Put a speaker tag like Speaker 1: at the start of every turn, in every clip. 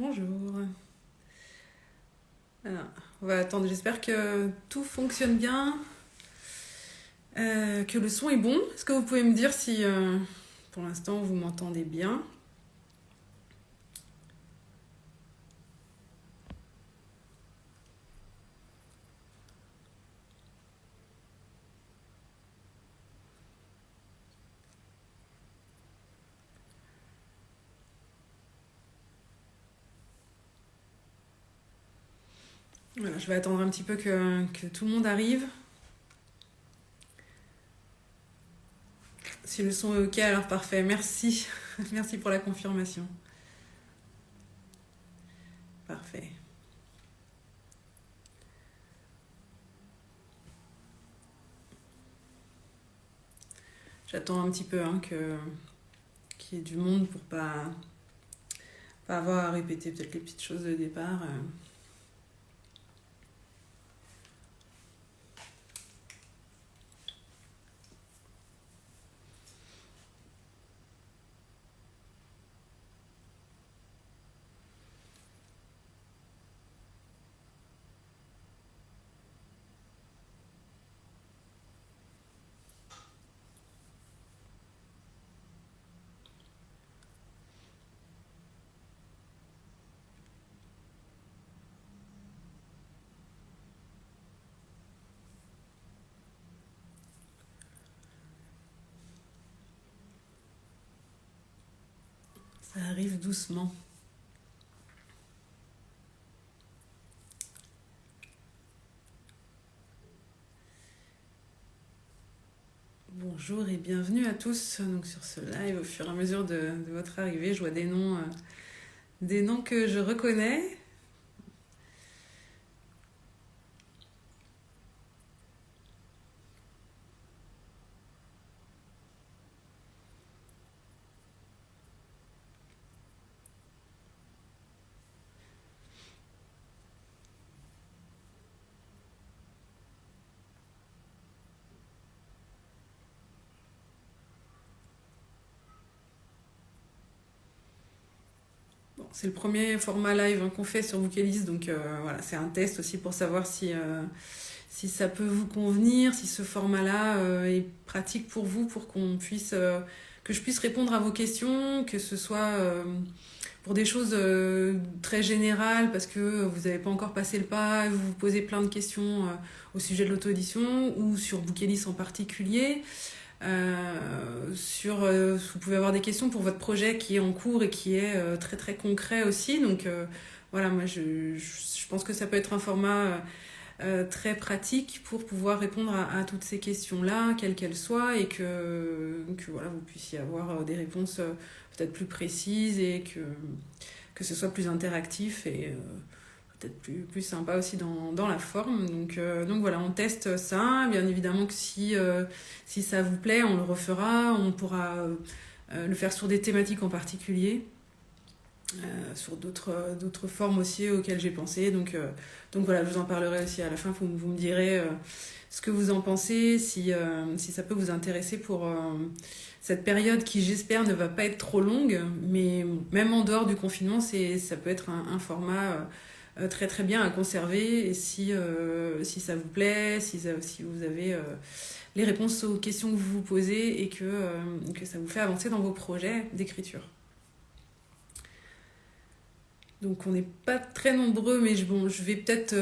Speaker 1: Bonjour. Alors, on va attendre, j'espère que tout fonctionne bien, que le son est bon. Est-ce que vous pouvez me dire si pour l'instant vous m'entendez bien? Voilà, je vais attendre un petit peu que tout le monde arrive. Si le son est ok, alors parfait, merci. Merci pour la confirmation. Parfait. J'attends un petit peu qu'il y ait du monde pour pas avoir à répéter peut-être les petites choses de départ. Ça arrive doucement. Bonjour et bienvenue à tous donc, sur ce live. Au fur et à mesure de votre arrivée, je vois des noms que je reconnais. Bon, c'est le premier format live qu'on fait sur Bookelist, donc voilà, c'est un test aussi pour savoir si ça peut vous convenir, si ce format-là est pratique pour vous, pour que je puisse répondre à vos questions, que ce soit pour des choses très générales, parce que vous n'avez pas encore passé le pas, vous vous posez plein de questions au sujet de l'auto-édition, ou sur Bookelist en particulier. Vous pouvez avoir des questions pour votre projet qui est en cours et qui est très très concret aussi. Donc voilà, moi je pense que ça peut être un format très pratique pour pouvoir répondre à toutes ces questions-là, quelles qu'elles soient, et que voilà, vous puissiez avoir des réponses peut-être plus précises et que ce soit plus interactif et peut-être plus sympa aussi dans la forme. Donc voilà, on teste ça. Bien évidemment que si ça vous plaît, on le refera. On pourra le faire sur des thématiques en particulier, sur d'autres formes aussi auxquelles j'ai pensé. Donc voilà, je vous en parlerai aussi à la fin. Vous me direz ce que vous en pensez, si ça peut vous intéresser pour cette période qui, j'espère, ne va pas être trop longue. Mais même en dehors du confinement, ça peut être un format très très bien à conserver. Et si ça vous plaît, si vous avez les réponses aux questions que vous vous posez et que ça vous fait avancer dans vos projets d'écriture. Donc on n'est pas très nombreux, mais je vais peut-être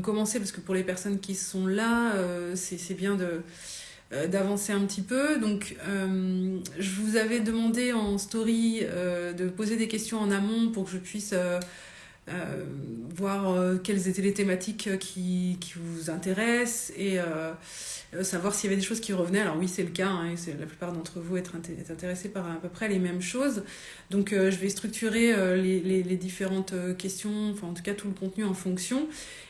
Speaker 1: commencer parce que pour les personnes qui sont là, c'est bien d'avancer un petit peu. Donc je vous avais demandé en story de poser des questions en amont pour que je puisse voir quelles étaient les thématiques qui vous intéressent et savoir s'il y avait des choses qui revenaient. Alors oui, c'est le cas, hein, la plupart d'entre vous êtes intéressés par à peu près les mêmes choses. Donc je vais structurer les différentes questions, enfin en tout cas tout le contenu en fonction.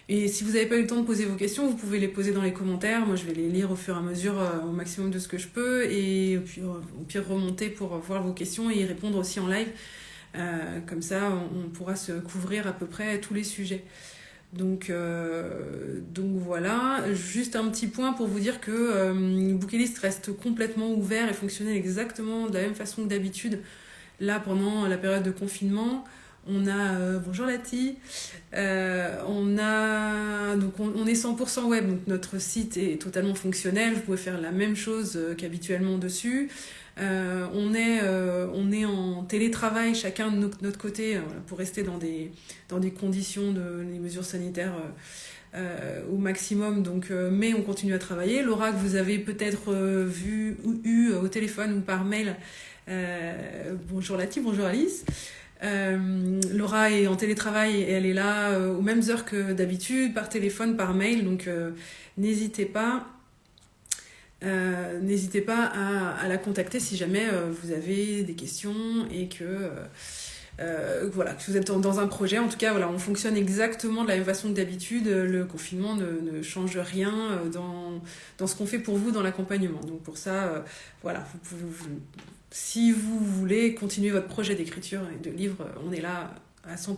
Speaker 1: Et si vous n'avez pas eu le temps de poser vos questions, vous pouvez les poser dans les commentaires. Moi, je vais les lire au fur et à mesure, au maximum de ce que je peux, et puis au pire remonter pour voir vos questions et y répondre aussi en live. Comme ça, on pourra se couvrir à peu près tous les sujets. Donc voilà, juste un petit point pour vous dire que Bookelist reste complètement ouvert et fonctionnait exactement de la même façon que d'habitude. Là, pendant la période de confinement, bonjour Lati, on est 100% web, donc notre site est totalement fonctionnel, vous pouvez faire la même chose qu'habituellement dessus. On est en télétravail chacun de notre côté pour rester dans des conditions des mesures sanitaires au maximum, donc, mais on continue à travailler. Laura, que vous avez peut-être vu ou eu au téléphone ou par mail, bonjour Lati, bonjour Alice. Laura est en télétravail et elle est là aux mêmes heures que d'habitude, par téléphone, par mail, donc n'hésitez pas à la contacter si jamais vous avez des questions et que voilà, que vous êtes dans un projet. En tout cas, voilà, on fonctionne exactement de la même façon que d'habitude. Le confinement ne change rien dans ce qu'on fait pour vous dans l'accompagnement. Donc pour ça, voilà, si vous voulez continuer votre projet d'écriture et de livre, on est là à 100%.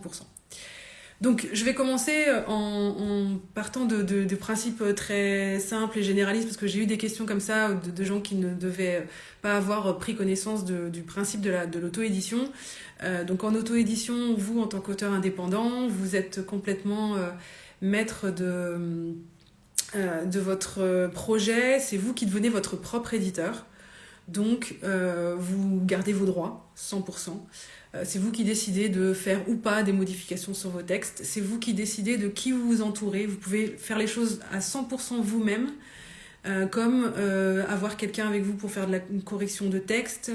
Speaker 1: Donc je vais commencer en partant de principes très simples et généralistes, parce que j'ai eu des questions comme ça de gens qui ne devaient pas avoir pris connaissance du principe de l'auto-édition. Donc en auto-édition, vous en tant qu'auteur indépendant, vous êtes complètement maître de votre projet, c'est vous qui devenez votre propre éditeur. Donc, vous gardez vos droits, 100%. C'est vous qui décidez de faire ou pas des modifications sur vos textes. C'est vous qui décidez de qui vous vous entourez. Vous pouvez faire les choses à 100% vous-même, comme avoir quelqu'un avec vous pour faire une correction de texte,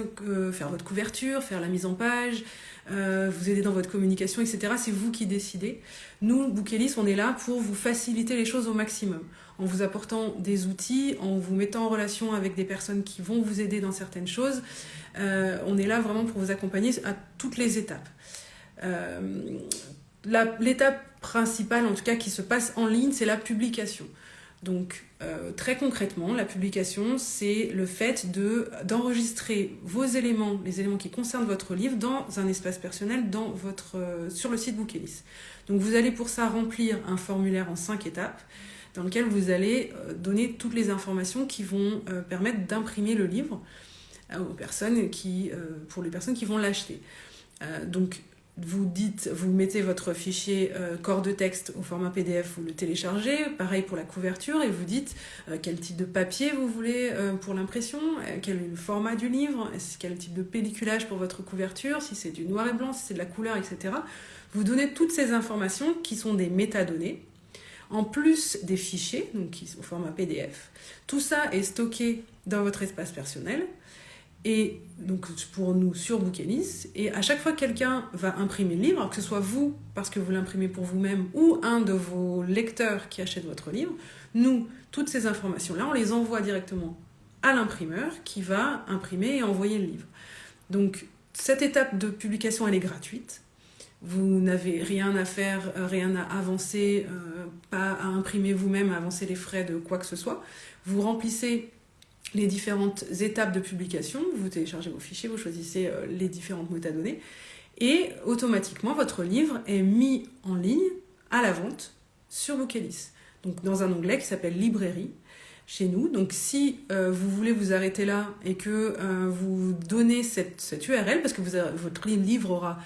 Speaker 1: faire votre couverture, faire la mise en page, vous aider dans votre communication, etc. C'est vous qui décidez. Nous, Bookelist, on est là pour vous faciliter les choses au maximum, en vous apportant des outils, en vous mettant en relation avec des personnes qui vont vous aider dans certaines choses. On est là vraiment pour vous accompagner à toutes les étapes. L'étape principale, en tout cas, qui se passe en ligne, c'est la publication. Donc, très concrètement, la publication, c'est le fait d'enregistrer vos éléments, les éléments qui concernent votre livre, dans un espace personnel sur le site Bookelist. Donc, vous allez pour ça remplir un formulaire en 5 étapes, dans lequel vous allez donner toutes les informations qui vont permettre d'imprimer le livre pour les personnes qui vont l'acheter. Donc, vous mettez votre fichier corps de texte au format PDF, vous le téléchargez, pareil pour la couverture, et vous dites quel type de papier vous voulez pour l'impression, quel est le format du livre, quel type de pelliculage pour votre couverture, si c'est du noir et blanc, si c'est de la couleur, etc. Vous donnez toutes ces informations qui sont des métadonnées, en plus des fichiers, donc au format PDF. Tout ça est stocké dans votre espace personnel, et donc pour nous sur Bookelist, et à chaque fois que quelqu'un va imprimer le livre, alors que ce soit vous parce que vous l'imprimez pour vous-même ou un de vos lecteurs qui achète votre livre, nous, toutes ces informations-là, on les envoie directement à l'imprimeur qui va imprimer et envoyer le livre. Donc cette étape de publication, elle est gratuite. Vous n'avez rien à faire, rien à avancer, pas à imprimer vous-même, à avancer les frais de quoi que ce soit. Vous remplissez les différentes étapes de publication, vous téléchargez vos fichiers, vous choisissez les différentes métadonnées, et automatiquement, votre livre est mis en ligne à la vente sur Bookelist. Donc dans un onglet qui s'appelle Librairie, chez nous. Donc si vous voulez vous arrêter là et que vous donnez cette URL, parce que votre livre aura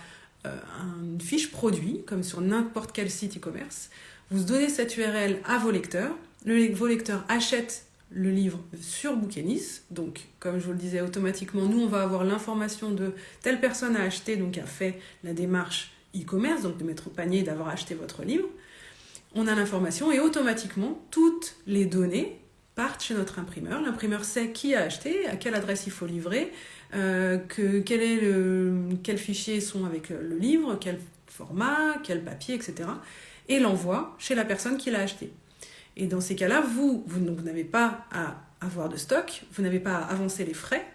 Speaker 1: une fiche produit, comme sur n'importe quel site e-commerce, vous donnez cette URL à vos lecteurs, vos lecteurs achètent le livre sur Bookelist, donc comme je vous le disais, automatiquement, nous on va avoir l'information de telle personne a acheté, donc a fait la démarche e-commerce, donc de mettre au panier, d'avoir acheté votre livre. On a l'information et automatiquement, toutes les données partent chez notre imprimeur. L'imprimeur sait qui a acheté, à quelle adresse il faut livrer, quels fichiers sont avec le livre, quel format, quel papier, etc. Et l'envoie chez la personne qui l'a acheté. Et dans ces cas-là, vous n'avez pas à avoir de stock, vous n'avez pas à avancer les frais,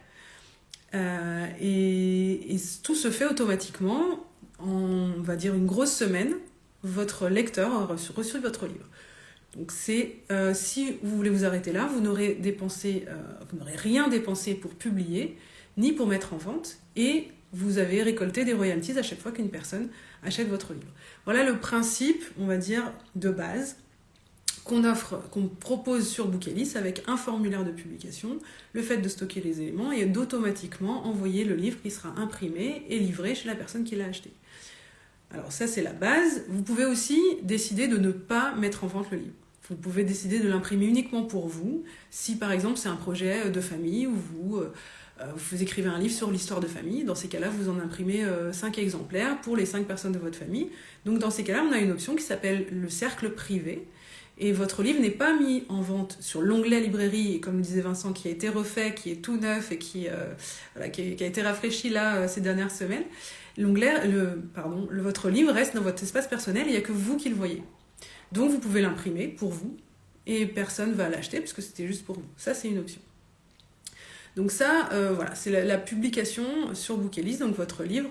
Speaker 1: et tout se fait automatiquement. En, on va dire, une grosse semaine, votre lecteur aura reçu votre livre. Donc si vous voulez vous arrêter là, vous n'aurez rien dépensé pour publier, ni pour mettre en vente, et vous avez récolté des royalties à chaque fois qu'une personne achète votre livre. Voilà le principe, on va dire, de base qu'on propose sur Bookelist avec un formulaire de publication, le fait de stocker les éléments et d'automatiquement envoyer le livre qui sera imprimé et livré chez la personne qui l'a acheté. Alors ça, c'est la base. Vous pouvez aussi décider de ne pas mettre en vente le livre. Vous pouvez décider de l'imprimer uniquement pour vous. Si par exemple c'est un projet de famille où vous écrivez un livre sur l'histoire de famille, dans ces cas-là, vous en imprimez 5 exemplaires pour les 5 personnes de votre famille. Donc dans ces cas-là, on a une option qui s'appelle le cercle privé. Et votre livre n'est pas mis en vente sur l'onglet librairie, et comme le disait Vincent, qui a été refait, qui est tout neuf et qui a été rafraîchi là ces dernières semaines. Votre livre reste dans votre espace personnel et il n'y a que vous qui le voyez. Donc vous pouvez l'imprimer pour vous et personne ne va l'acheter parce que c'était juste pour vous. Ça, c'est une option. Donc ça, c'est la publication sur Bookelist. Donc votre livre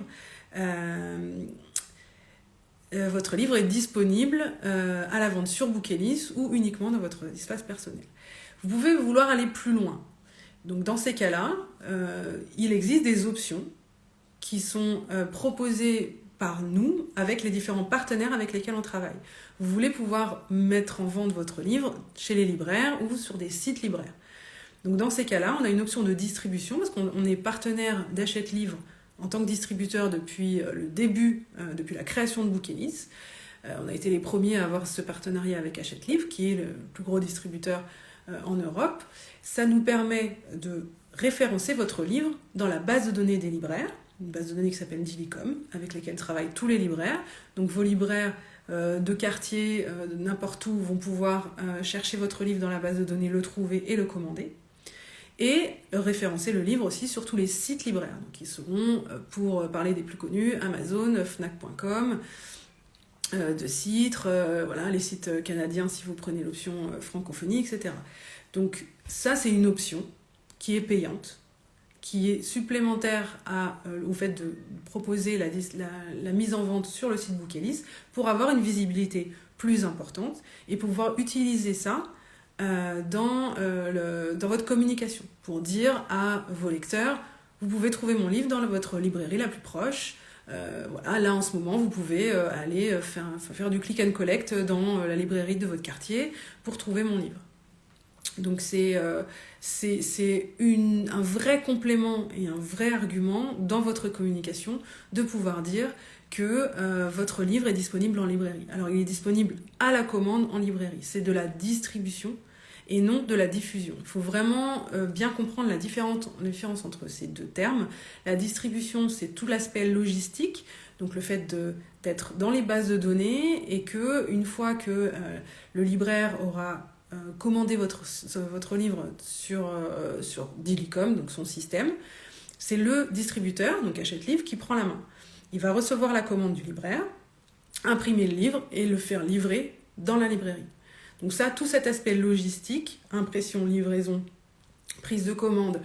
Speaker 1: est disponible à la vente sur Bookelist ou uniquement dans votre espace personnel. Vous pouvez vouloir aller plus loin. Donc dans ces cas-là, il existe des options qui sont proposées par nous avec les différents partenaires avec lesquels on travaille. Vous voulez pouvoir mettre en vente votre livre chez les libraires ou sur des sites libraires. Donc dans ces cas-là, on a une option de distribution parce qu'on est partenaire d'Hachette Livre en tant que distributeur depuis le début, depuis la création de Bookelist. On a été les premiers à avoir ce partenariat avec Hachette Livre, qui est le plus gros distributeur en Europe. Ça nous permet de référencer votre livre dans la base de données des libraires, une base de données qui s'appelle Dilicom, avec laquelle travaillent tous les libraires. Donc vos libraires de quartier, de n'importe où, vont pouvoir chercher votre livre dans la base de données, le trouver et le commander. Et référencer le livre aussi sur tous les sites libraires. Donc ils seront, pour parler des plus connus, Amazon, Fnac.com, De Citre, les sites canadiens si vous prenez l'option francophonie, etc. Donc ça, c'est une option qui est payante, qui est supplémentaire au fait de proposer la mise en vente sur le site Bookelist pour avoir une visibilité plus importante et pouvoir utiliser ça dans votre communication pour dire à vos lecteurs, vous pouvez trouver mon livre dans votre librairie la plus proche. Là en ce moment vous pouvez aller faire du click and collect dans la librairie de votre quartier pour trouver mon livre. Donc c'est un vrai complément et un vrai argument dans votre communication de pouvoir dire que votre livre est disponible en librairie. Alors il est disponible à la commande en librairie, c'est de la distribution et non de la diffusion. Il faut vraiment bien comprendre la différence entre ces deux termes. La distribution, c'est tout l'aspect logistique, donc le fait d'être dans les bases de données et qu'une fois que le libraire aura commandé votre livre sur Dilicom, donc son système, c'est le distributeur, donc Hachette Livre, qui prend la main. Il va recevoir la commande du libraire, imprimer le livre et le faire livrer dans la librairie. Donc ça, tout cet aspect logistique, impression, livraison, prise de commande,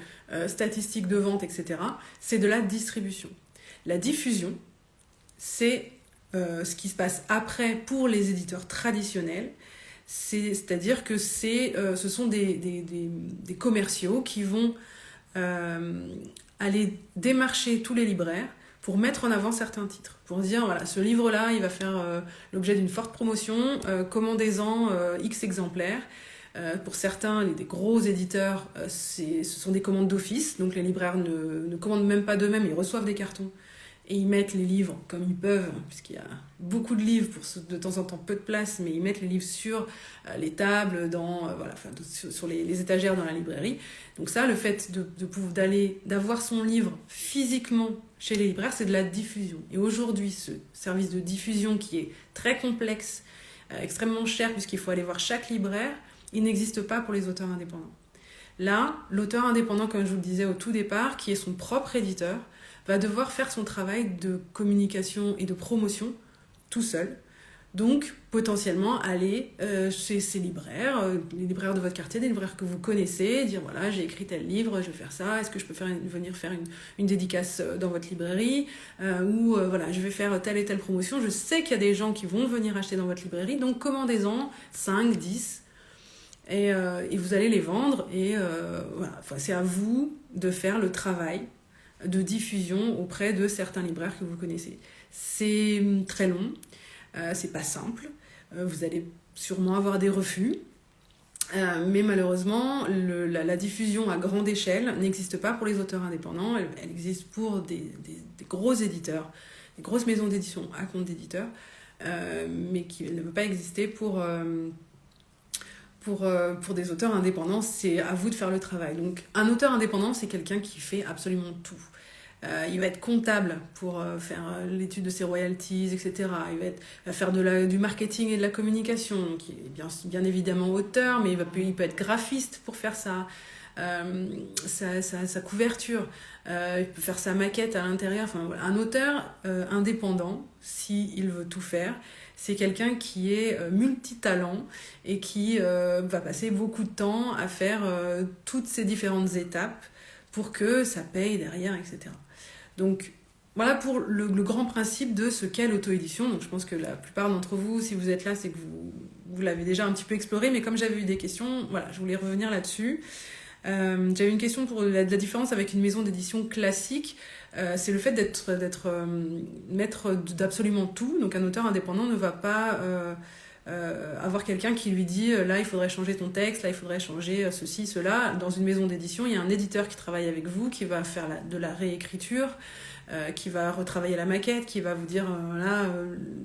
Speaker 1: statistiques de vente, etc., c'est de la distribution. La diffusion, c'est ce qui se passe après pour les éditeurs traditionnels, c'est-à-dire que ce sont des commerciaux qui vont aller démarcher tous les libraires pour mettre en avant certains titres, pour dire voilà, ce livre-là, il va faire l'objet d'une forte promotion, commandez-en X exemplaires. Pour certains, des gros éditeurs, ce sont des commandes d'office, donc les libraires ne commandent même pas d'eux-mêmes, ils reçoivent des cartons et ils mettent les livres comme ils peuvent, puisqu'il y a beaucoup de livres pour de temps en temps peu de place, mais ils mettent les livres sur les tables, sur les étagères dans la librairie. Donc ça, le fait d'avoir son livre physiquement chez les libraires, c'est de la diffusion. Et aujourd'hui, ce service de diffusion qui est très complexe, extrêmement cher, puisqu'il faut aller voir chaque libraire, il n'existe pas pour les auteurs indépendants. Là, l'auteur indépendant, comme je vous le disais au tout départ, qui est son propre éditeur, va devoir faire son travail de communication et de promotion tout seul. Donc, potentiellement, aller chez ces libraires, les libraires de votre quartier, des libraires que vous connaissez, dire voilà, j'ai écrit tel livre, je vais faire ça, est-ce que je peux venir faire une dédicace dans votre librairie, je vais faire telle et telle promotion, je sais qu'il y a des gens qui vont venir acheter dans votre librairie, donc commandez-en 5, 10, et vous allez les vendre, et c'est à vous de faire le travail de diffusion auprès de certains libraires que vous connaissez. C'est très long, c'est pas simple, vous allez sûrement avoir des refus, mais malheureusement la diffusion à grande échelle n'existe pas pour les auteurs indépendants, elle existe pour des gros éditeurs, des grosses maisons d'édition à compte d'éditeur, mais qui ne peut pas exister pour des auteurs indépendants. C'est à vous de faire le travail. Donc un auteur indépendant, c'est quelqu'un qui fait absolument tout. Il va être comptable pour faire l'étude de ses royalties, etc. Va faire du marketing et de la communication. Donc il est bien évidemment auteur, mais il peut être graphiste pour faire sa couverture. Il peut faire sa maquette à l'intérieur. Enfin, voilà. Un auteur indépendant, s'il veut tout faire, c'est quelqu'un qui est multitalent et qui va passer beaucoup de temps à faire toutes ces différentes étapes pour que ça paye derrière, etc. Donc voilà pour le grand principe de ce qu'est l'auto-édition. Donc je pense que la plupart d'entre vous, si vous êtes là, c'est que vous l'avez déjà un petit peu exploré, mais comme j'avais eu des questions, voilà, je voulais revenir là-dessus. J'avais une question pour la différence avec une maison d'édition classique. C'est le fait d'être maître d'absolument tout. Donc un auteur indépendant ne va pas avoir quelqu'un qui lui dit là il faudrait changer ton texte, là il faudrait changer ceci, cela. Dans une maison d'édition, il y a un éditeur qui travaille avec vous, qui va faire de la réécriture, qui va retravailler la maquette, qui va vous dire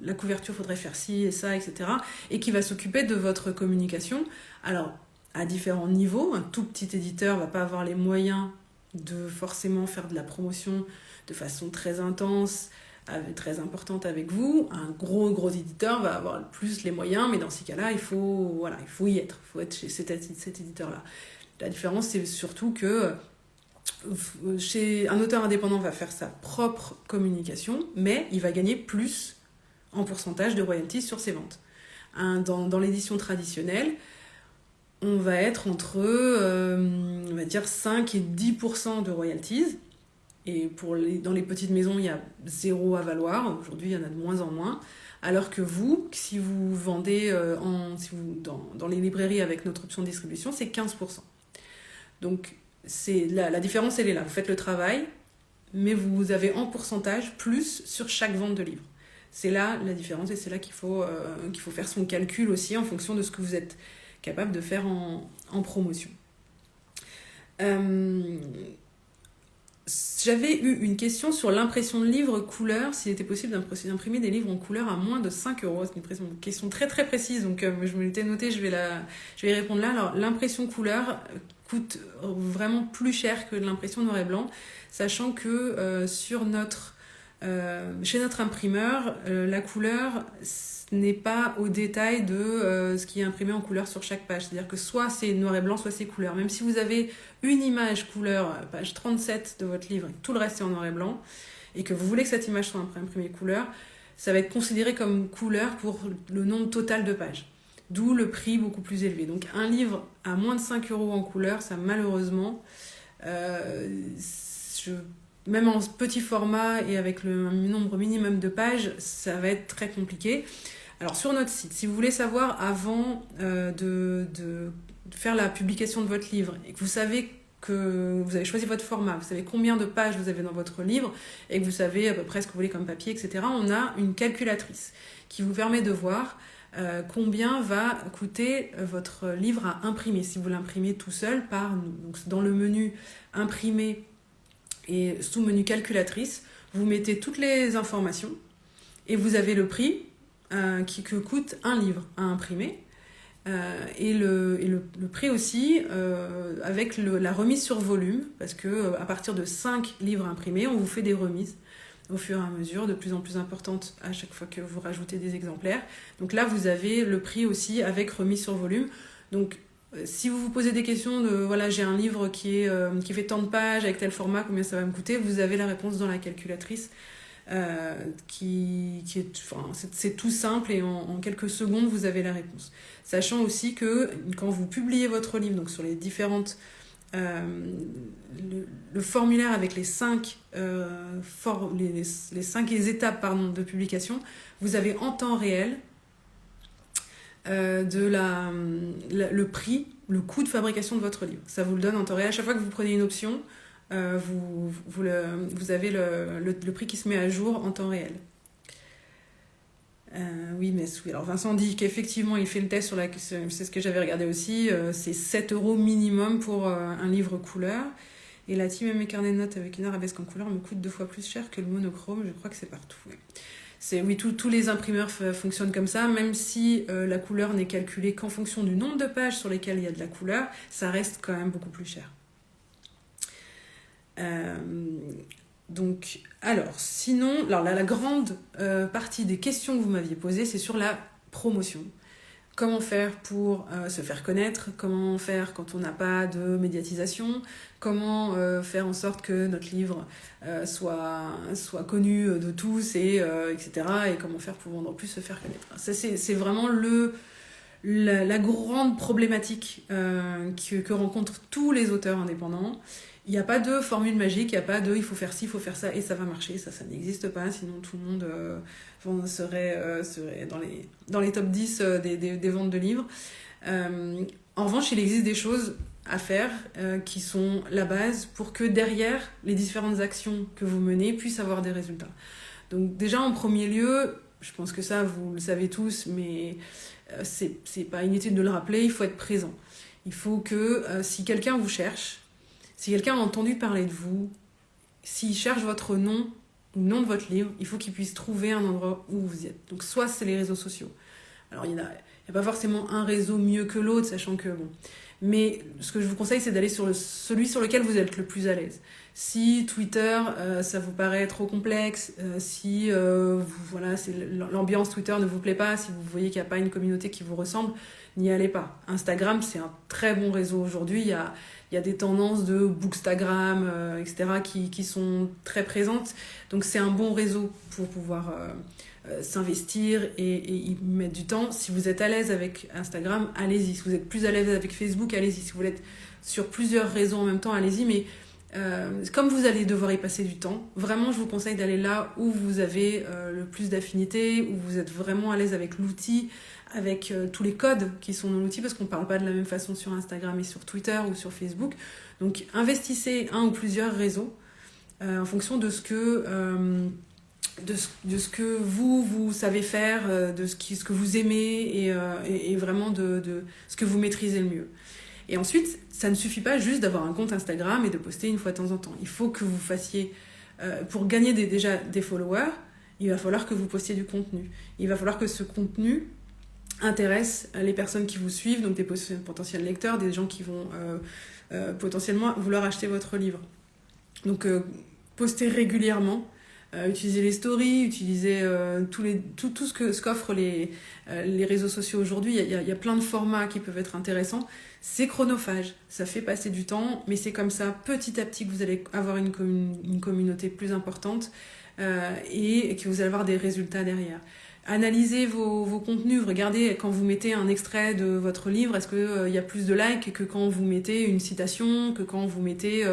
Speaker 1: la couverture faudrait faire ci et ça, etc. Et qui va s'occuper de votre communication. Alors à différents niveaux, un tout petit éditeur va pas avoir les moyens de forcément faire de la promotion de façon très intense, très importante avec vous. Un gros éditeur va avoir plus les moyens, mais dans ces cas-là, il faut y être. Il faut être chez cet éditeur-là. La différence, c'est surtout que chez un auteur indépendant va faire sa propre communication, mais il va gagner plus en pourcentage de royalties sur ses ventes. Dans l'édition traditionnelle, on va être entre on va dire 5 et 10% de royalties. Et dans les petites maisons, il y a 0 à valoir. Aujourd'hui, il y en a de moins en moins. Alors que vous, si vous vendez dans les librairies avec notre option de distribution, c'est 15%. Donc, la différence, elle est là. Vous faites le travail, mais vous avez en pourcentage plus sur chaque vente de livre. C'est là la différence et c'est là qu'il faut faire son calcul aussi en fonction de ce que vous êtes capable de faire en promotion. J'avais eu une question sur l'impression de livres couleur, s'il était possible d'imprimer des livres en couleur à moins de 5 euros. C'est une question très très précise, donc je me l'étais notée, je vais y répondre là. Alors l'impression couleur coûte vraiment plus cher que l'impression noir et blanc, sachant que chez notre imprimeur, la couleur n'est pas au détail de ce qui est imprimé en couleur sur chaque page. C'est-à-dire que soit c'est noir et blanc, soit c'est couleur. Même si vous avez une image couleur, page 37 de votre livre, et que tout le reste est en noir et blanc, et que vous voulez que cette image soit imprimée couleur, ça va être considéré comme couleur pour le nombre total de pages. D'où le prix beaucoup plus élevé. Donc un livre à moins de 5 euros en couleur, ça malheureusement... même en petit format et avec le nombre minimum de pages, ça va être très compliqué. Alors sur notre site, si vous voulez savoir avant de faire la publication de votre livre et que vous savez que vous avez choisi votre format, vous savez combien de pages vous avez dans votre livre et que vous savez à peu près ce que vous voulez comme papier, etc., on a une calculatrice qui vous permet de voir combien va coûter votre livre à imprimer si vous l'imprimez tout seul par nous. Donc dans le menu imprimer et sous menu calculatrice, vous mettez toutes les informations et vous avez le prix que coûte un livre à imprimer et le prix aussi avec la remise sur volume, parce que à partir de 5 livres imprimés, on vous fait des remises au fur et à mesure, de plus en plus importantes à chaque fois que vous rajoutez des exemplaires. Donc là, vous avez le prix aussi avec remise sur volume. Donc si vous vous posez des questions de voilà, j'ai un livre qui fait tant de pages avec tel format, combien ça va me coûter, vous avez la réponse dans la calculatrice c'est tout simple et en quelques secondes vous avez la réponse. Sachant aussi que quand vous publiez votre livre, donc sur les différentes le formulaire avec les 5 étapes de publication, vous avez en temps réel le prix, le coût de fabrication de votre livre. Ça vous le donne en temps réel. À chaque fois que vous prenez une option, vous avez le prix qui se met à jour en temps réel. Oui. Alors Vincent dit qu'effectivement il fait le test c'est ce que j'avais regardé aussi, c'est 7 € minimum pour un livre couleur. Et la team et mes carnets de notes avec une arabesque en couleur me coûte 2 fois plus cher que le monochrome. Je crois que c'est partout. Ouais. Oui, tous les imprimeurs fonctionnent comme ça, même si la couleur n'est calculée qu'en fonction du nombre de pages sur lesquelles il y a de la couleur, ça reste quand même beaucoup plus cher. Donc, alors, sinon, la grande partie des questions que vous m'aviez posées, c'est sur la promotion. Comment faire pour se faire connaître, comment faire quand on n'a pas de médiatisation, comment faire en sorte que notre livre soit connu de tous, etc. Et comment faire pour vendre plus, se faire connaître. Ça, c'est vraiment la grande problématique que rencontrent tous les auteurs indépendants. Il n'y a pas de formule magique, il n'y a pas de il faut faire ci, il faut faire ça et ça va marcher. Ça n'existe pas, sinon tout le monde serait dans les top 10 des ventes de livres. En revanche, il existe des choses à faire qui sont la base pour que derrière les différentes actions que vous menez puissent avoir des résultats. Donc déjà en premier lieu, je pense que ça vous le savez tous, mais c'est pas inutile de le rappeler, il faut être présent. Il faut que si quelqu'un vous cherche, si quelqu'un a entendu parler de vous, s'il cherche votre nom ou le nom de votre livre, il faut qu'il puisse trouver un endroit où vous y êtes. Donc soit c'est les réseaux sociaux. Alors il n'y a pas forcément un réseau mieux que l'autre, sachant que bon. Mais ce que je vous conseille, c'est d'aller sur celui sur lequel vous êtes le plus à l'aise. Si Twitter, ça vous paraît trop complexe, si l'ambiance Twitter ne vous plaît pas, si vous voyez qu'il n'y a pas une communauté qui vous ressemble, n'y allez pas. Instagram, c'est un très bon réseau aujourd'hui. Il y a des tendances de Bookstagram, etc. qui sont très présentes. Donc c'est un bon réseau pour pouvoir s'investir et y mettre du temps. Si vous êtes à l'aise avec Instagram, allez-y. Si vous êtes plus à l'aise avec Facebook, allez-y. Si vous êtes sur plusieurs réseaux en même temps, allez-y. Mais comme vous allez devoir y passer du temps, vraiment je vous conseille d'aller là où vous avez le plus d'affinité, où vous êtes vraiment à l'aise avec l'outil, avec tous les codes qui sont dans l'outil, parce qu'on ne parle pas de la même façon sur Instagram et sur Twitter ou sur Facebook. Donc investissez un ou plusieurs réseaux en fonction de ce que vous savez faire, de ce que vous aimez et vraiment de ce que vous maîtrisez le mieux. Et ensuite, ça ne suffit pas juste d'avoir un compte Instagram et de poster une fois de temps en temps. Il faut que vous fassiez, pour gagner déjà des followers, il va falloir que vous postiez du contenu. Il va falloir que ce contenu intéresse les personnes qui vous suivent, donc des potentiels lecteurs, des gens qui vont potentiellement vouloir acheter votre livre. Donc, postez régulièrement. Utilisez les stories, utilisez tout ce qu'offrent les réseaux sociaux aujourd'hui. Il y a plein de formats qui peuvent être intéressants. C'est chronophage, ça fait passer du temps, mais c'est comme ça, petit à petit, que vous allez avoir une communauté plus importante et que vous allez avoir des résultats derrière. Analysez vos contenus, regardez quand vous mettez un extrait de votre livre, est-ce qu'il y a plus de likes que quand vous mettez une citation, que quand vous mettez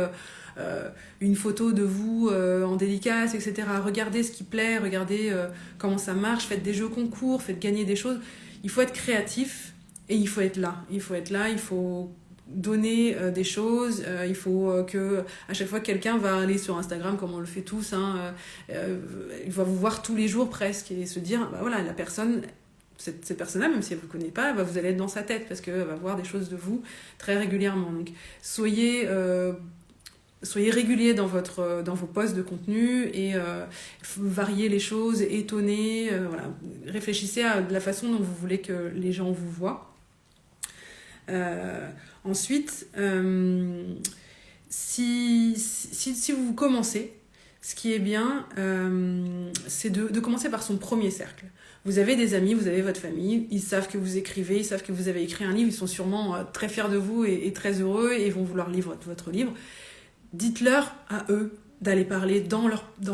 Speaker 1: une photo de vous en dédicace, etc. Regardez ce qui plaît, regardez comment ça marche, faites des jeux concours, faites gagner des choses. Il faut être créatif et il faut être là. Il faut donner des choses, il faut que à chaque fois que quelqu'un va aller sur Instagram, comme on le fait tous, il va vous voir tous les jours presque et se dire, bah voilà, la personne... Cette personne-là, même si elle ne vous connaît pas, vous allez être dans sa tête parce qu'elle va voir des choses de vous très régulièrement. Donc, soyez régulier dans vos posts de contenu et variez les choses, étonnez, voilà. Réfléchissez à la façon dont vous voulez que les gens vous voient. Ensuite, si vous commencez, ce qui est bien, c'est de commencer par son premier cercle. Vous avez des amis, vous avez votre famille, ils savent que vous écrivez, ils savent que vous avez écrit un livre, ils sont sûrement très fiers de vous et très heureux et vont vouloir lire votre livre. Dites-leur à eux d'aller parler dans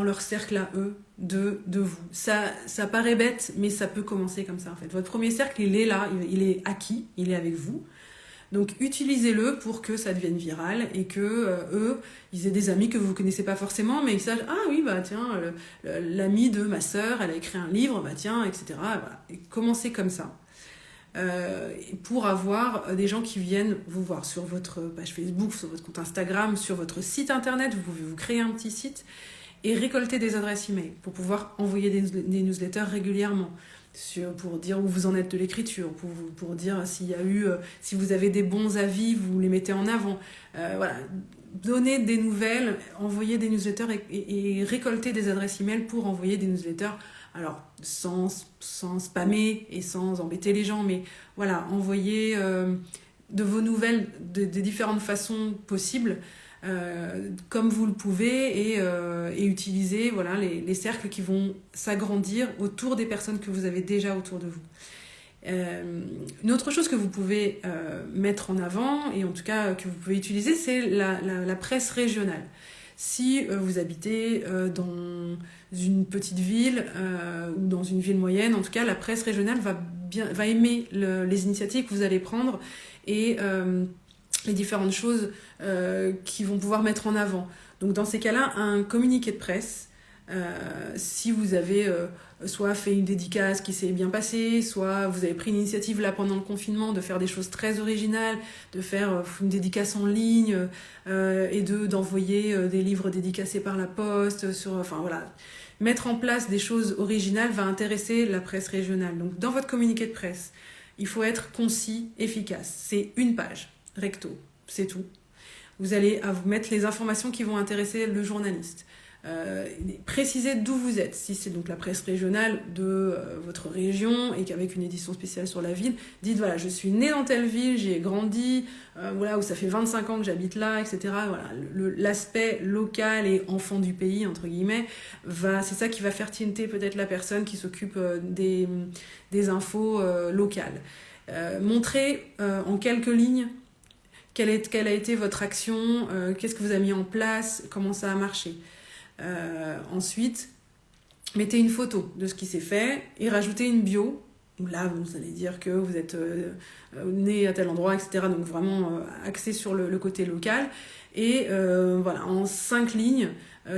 Speaker 1: leur cercle à eux de vous. Ça paraît bête, mais ça peut commencer comme ça en fait. Votre premier cercle, il est là, il est acquis, il est avec vous. Donc utilisez-le pour que ça devienne viral et que eux, ils aient des amis que vous ne connaissez pas forcément, mais ils sachent, ah oui, bah tiens, l'ami de ma sœur, elle a écrit un livre, bah tiens, etc. Voilà. Et commencez comme ça. Pour avoir des gens qui viennent vous voir sur votre page Facebook, sur votre compte Instagram, sur votre site internet. Vous pouvez vous créer un petit site et récolter des adresses email pour pouvoir envoyer des newsletters régulièrement. Pour dire où vous en êtes de l'écriture, pour dire s'il y a eu, si vous avez des bons avis, vous les mettez en avant. Voilà, donner des nouvelles, envoyer des newsletters et récolter des adresses email pour envoyer des newsletters. Alors, sans spammer et sans embêter les gens, mais voilà, envoyer de vos nouvelles de différentes façons possibles, comme vous le pouvez, et utiliser voilà, les cercles qui vont s'agrandir autour des personnes que vous avez déjà autour de vous. Une autre chose que vous pouvez mettre en avant, et en tout cas que vous pouvez utiliser, c'est la presse régionale. Si vous habitez dans une petite ville ou dans une ville moyenne, en tout cas la presse régionale va aimer les initiatives que vous allez prendre et les différentes choses qu'ils vont pouvoir mettre en avant. Donc dans ces cas-là, un communiqué de presse, si vous avez soit fait une dédicace qui s'est bien passée, soit vous avez pris l'initiative là pendant le confinement de faire des choses très originales, de faire une dédicace en ligne et d'envoyer des livres dédicacés par la poste, enfin voilà. Mettre en place des choses originales va intéresser la presse régionale. Donc dans votre communiqué de presse, il faut être concis, efficace. C'est une page, recto, c'est tout. Vous allez vous mettre les informations qui vont intéresser le journaliste. Précisez d'où vous êtes. Si c'est donc la presse régionale de votre région et qu'avec une édition spéciale sur la ville, dites voilà, je suis née dans telle ville, j'y ai grandi, voilà, où ça fait 25 ans que j'habite là, etc. Voilà, l'aspect local et enfant du pays, entre guillemets, c'est ça qui va faire tinter peut-être la personne qui s'occupe des infos locales. Montrez en quelques lignes quelle a été votre action, qu'est-ce que vous avez mis en place, comment ça a marché. Ensuite, mettez une photo de ce qui s'est fait et rajoutez une bio. Là, vous allez dire que vous êtes né à tel endroit, etc. Donc vraiment axé sur le côté local. Et voilà, en 5 lignes,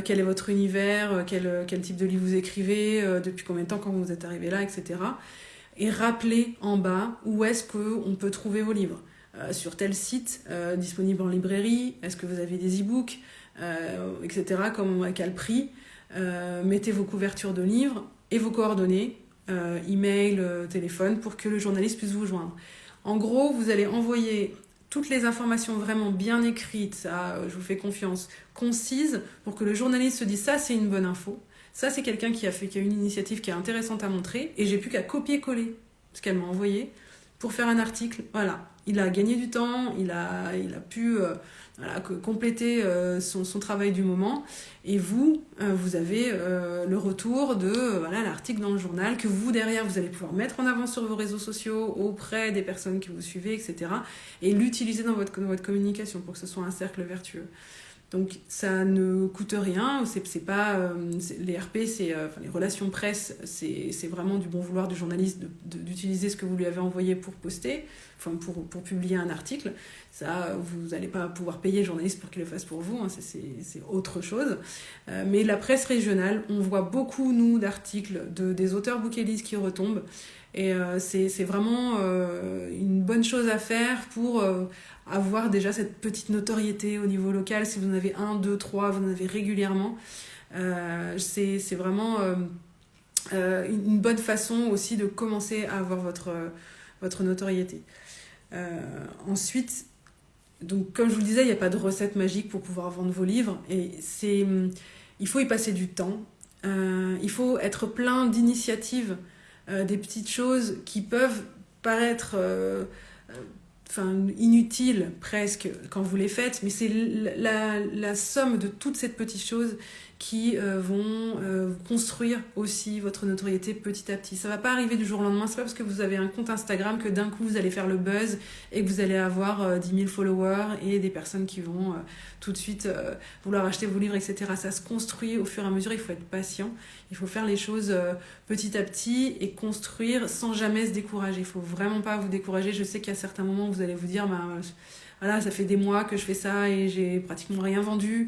Speaker 1: quel est votre univers, quel type de livre vous écrivez, depuis combien de temps quand vous êtes arrivé là, etc. Et rappelez en bas où est-ce qu'on peut trouver vos livres. Sur tel site, disponible en librairie, est-ce que vous avez des e-books, etc. À quel prix. Mettez vos couvertures de livres et vos coordonnées, email, téléphone, pour que le journaliste puisse vous joindre. En gros, vous allez envoyer toutes les informations vraiment bien écrites, ça, je vous fais confiance, concises, pour que le journaliste se dise ça, c'est une bonne info. Ça, c'est quelqu'un qui a une initiative qui est intéressante à montrer, et j'ai plus qu'à copier-coller ce qu'elle m'a envoyé pour faire un article. Voilà, il a gagné du temps, il a pu compléter son travail du moment, et vous avez le retour de l'article dans le journal que vous, derrière, vous allez pouvoir mettre en avant sur vos réseaux sociaux, auprès des personnes que vous suivez, etc. et l'utiliser dans votre communication pour que ce soit un cercle vertueux. Donc ça ne coûte rien, c'est pas les RP, les relations presse, c'est vraiment du bon vouloir du journaliste d'utiliser ce que vous lui avez envoyé pour poster, enfin pour publier un article. Ça, vous n'allez pas pouvoir payer le journaliste pour qu'il le fasse pour vous, hein, c'est autre chose. Mais la presse régionale, on voit beaucoup, nous, d'articles des auteurs bouquelistes qui retombent. Et c'est vraiment une bonne chose à faire pour avoir déjà cette petite notoriété au niveau local. Si vous en avez 1, 2, 3, vous en avez régulièrement. C'est vraiment une bonne façon aussi de commencer à avoir votre notoriété. Ensuite, donc, comme je vous le disais, il n'y a pas de recette magique pour pouvoir vendre vos livres. Et il faut y passer du temps. Il faut être plein d'initiatives, des petites choses qui peuvent paraître inutiles presque quand vous les faites, mais c'est la somme de toutes ces petites choses qui vont construire aussi votre notoriété petit à petit. Ça va pas arriver du jour au lendemain, c'est pas parce que vous avez un compte Instagram que d'un coup vous allez faire le buzz et que vous allez avoir 10 000 followers et des personnes qui vont tout de suite vouloir acheter vos livres, etc. Ça se construit au fur et à mesure, il faut être patient, il faut faire les choses petit à petit et construire sans jamais se décourager. Il faut vraiment pas vous décourager. Je sais qu'à certains moments vous allez vous dire voilà, ça fait des mois que je fais ça et j'ai pratiquement rien vendu.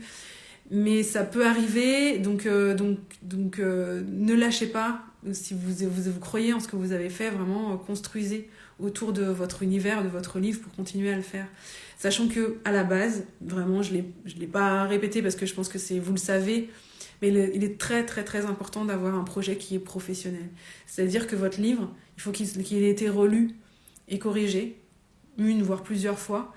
Speaker 1: Mais ça peut arriver, donc ne lâchez pas. Si vous croyez en ce que vous avez fait, vraiment construisez autour de votre univers, de votre livre pour continuer à le faire. Sachant que à la base, vraiment, je l'ai pas répété parce que je pense que vous le savez, Mais il est très très très important d'avoir un projet qui est professionnel. C'est-à-dire que votre livre, il faut qu'il ait été relu et corrigé, une voire plusieurs fois,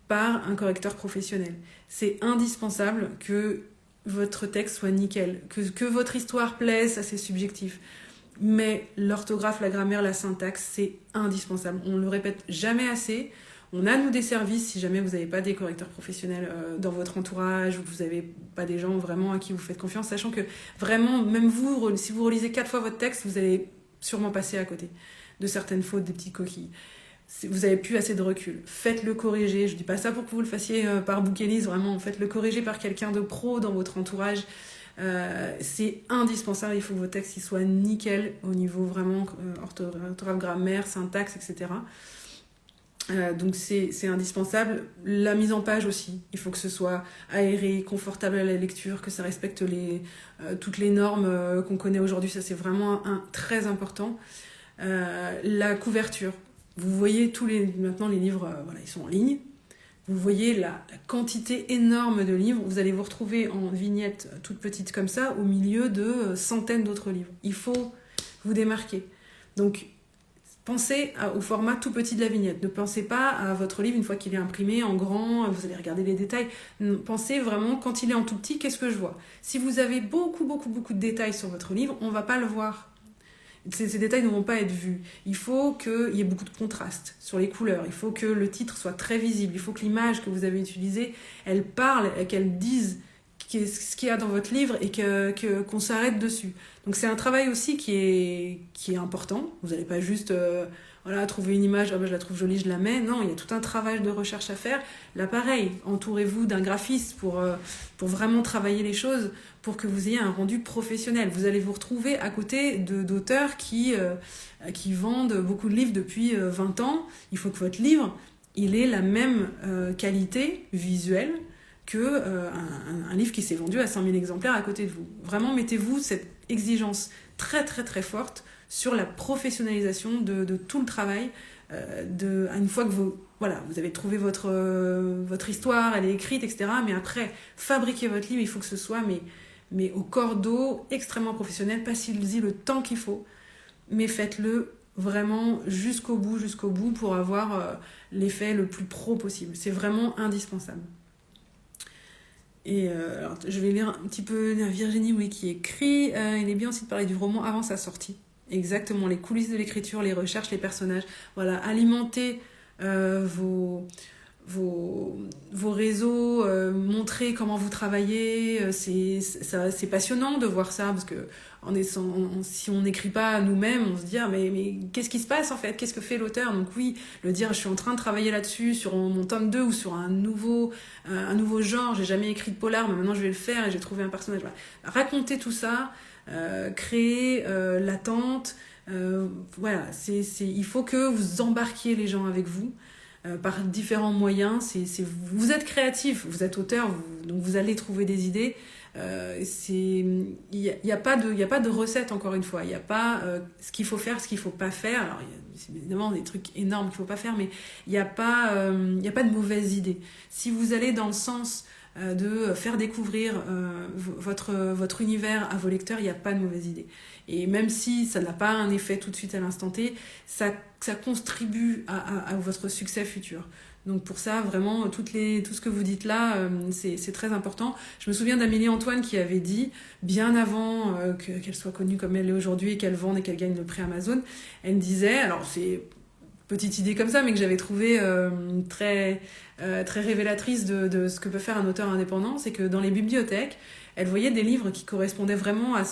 Speaker 1: par un correcteur professionnel. C'est indispensable que votre texte soit nickel, que votre histoire plaise, ça c'est subjectif. Mais l'orthographe, la grammaire, la syntaxe, c'est indispensable. On ne le répète jamais assez. On a, nous, des services si jamais vous n'avez pas des correcteurs professionnels dans votre entourage ou que vous n'avez pas des gens vraiment à qui vous faites confiance, sachant que vraiment, même vous, si vous relisez 4 fois votre texte, vous allez sûrement passer à côté de certaines fautes, des petites coquilles. Vous n'avez plus assez de recul. Faites-le corriger. Je ne dis pas ça pour que vous le fassiez par bouquénise, vraiment. Faites-le corriger par quelqu'un de pro dans votre entourage. C'est indispensable. Il faut que vos textes soient nickel au niveau vraiment orthographe, grammaire, syntaxe, etc. Donc c'est indispensable. La mise en page aussi. Il faut que ce soit aéré, confortable à la lecture, que ça respecte toutes les normes qu'on connaît aujourd'hui. Ça, c'est vraiment très important. La couverture. Vous voyez maintenant les livres, voilà, ils sont en ligne. Vous voyez la quantité énorme de livres. Vous allez vous retrouver en vignette toute petite comme ça, au milieu de centaines d'autres livres. Il faut vous démarquer. Donc, pensez au format tout petit de la vignette. Ne pensez pas à votre livre une fois qu'il est imprimé en grand, vous allez regarder les détails. Pensez vraiment, quand il est en tout petit, qu'est-ce que je vois ? Si vous avez beaucoup de détails sur votre livre, on ne va pas le voir. Ces détails ne vont pas être vus. Il faut qu'il y ait beaucoup de contraste sur les couleurs. Il faut que le titre soit très visible. Il faut que l'image que vous avez utilisée, elle parle et qu'elle dise ce qu'il y a dans votre livre et qu'on s'arrête dessus. Donc c'est un travail aussi qui est important. Vous n'allez pas juste trouver une image, je la trouve jolie, je la mets. Non, il y a tout un travail de recherche à faire. Là, pareil, entourez-vous d'un graphiste pour vraiment travailler les choses, pour que vous ayez un rendu professionnel. Vous allez vous retrouver à côté d'auteurs qui vendent beaucoup de livres depuis 20 ans. Il faut que votre livre, il ait la même qualité visuelle qu'un livre qui s'est vendu à 100 000 exemplaires à côté de vous. Vraiment, mettez-vous cette exigence très très très forte sur la professionnalisation de tout le travail. Une fois que vous avez trouvé votre histoire, elle est écrite, etc. Mais après, fabriquer votre livre, il faut que ce soit mais au cordeau, extrêmement professionnel. Passez-y le temps qu'il faut, mais faites-le vraiment jusqu'au bout pour avoir l'effet le plus pro possible. C'est vraiment indispensable. Et alors, je vais lire un petit peu Virginie qui écrit. Il est bien aussi de parler du roman avant sa sortie. Exactement, les coulisses de l'écriture, les recherches, les personnages. Voilà, alimenter vos réseaux, montrer comment vous travaillez. C'est passionnant de voir ça, parce que si on n'écrit pas nous-mêmes, on se dit mais qu'est-ce qui se passe en fait ? Qu'est-ce que fait l'auteur ? Donc oui, le dire je suis en train de travailler là-dessus, sur mon tome 2 ou sur un nouveau genre, j'ai jamais écrit de polar, mais maintenant je vais le faire et j'ai trouvé un personnage. Voilà. Raconter tout ça, créer l'attente, il faut que vous embarquiez les gens avec vous. Par différents moyens, vous êtes créatif, vous êtes auteur, donc vous allez trouver des idées. Il y a pas de recette, encore une fois. Il n'y a pas ce qu'il faut faire, ce qu'il faut pas faire. Alors il y a évidemment des trucs énormes qu'il faut pas faire, mais il n'y a pas de mauvaises idées. Si vous allez dans le sens de faire découvrir votre univers à vos lecteurs, il n'y a pas de mauvaise idée. Et même si ça n'a pas un effet tout de suite à l'instant T, ça contribue à votre succès futur. Donc pour ça, vraiment, tout ce que vous dites là, c'est très important. Je me souviens d'Amélie Antoine qui avait dit, bien avant qu'elle soit connue comme elle est aujourd'hui et qu'elle vende et qu'elle gagne le prix Amazon, elle me disait, alors c'est petite idée comme ça, mais que j'avais trouvé très révélatrice de ce que peut faire un auteur indépendant, c'est que dans les bibliothèques, elle voyait des livres qui correspondaient vraiment à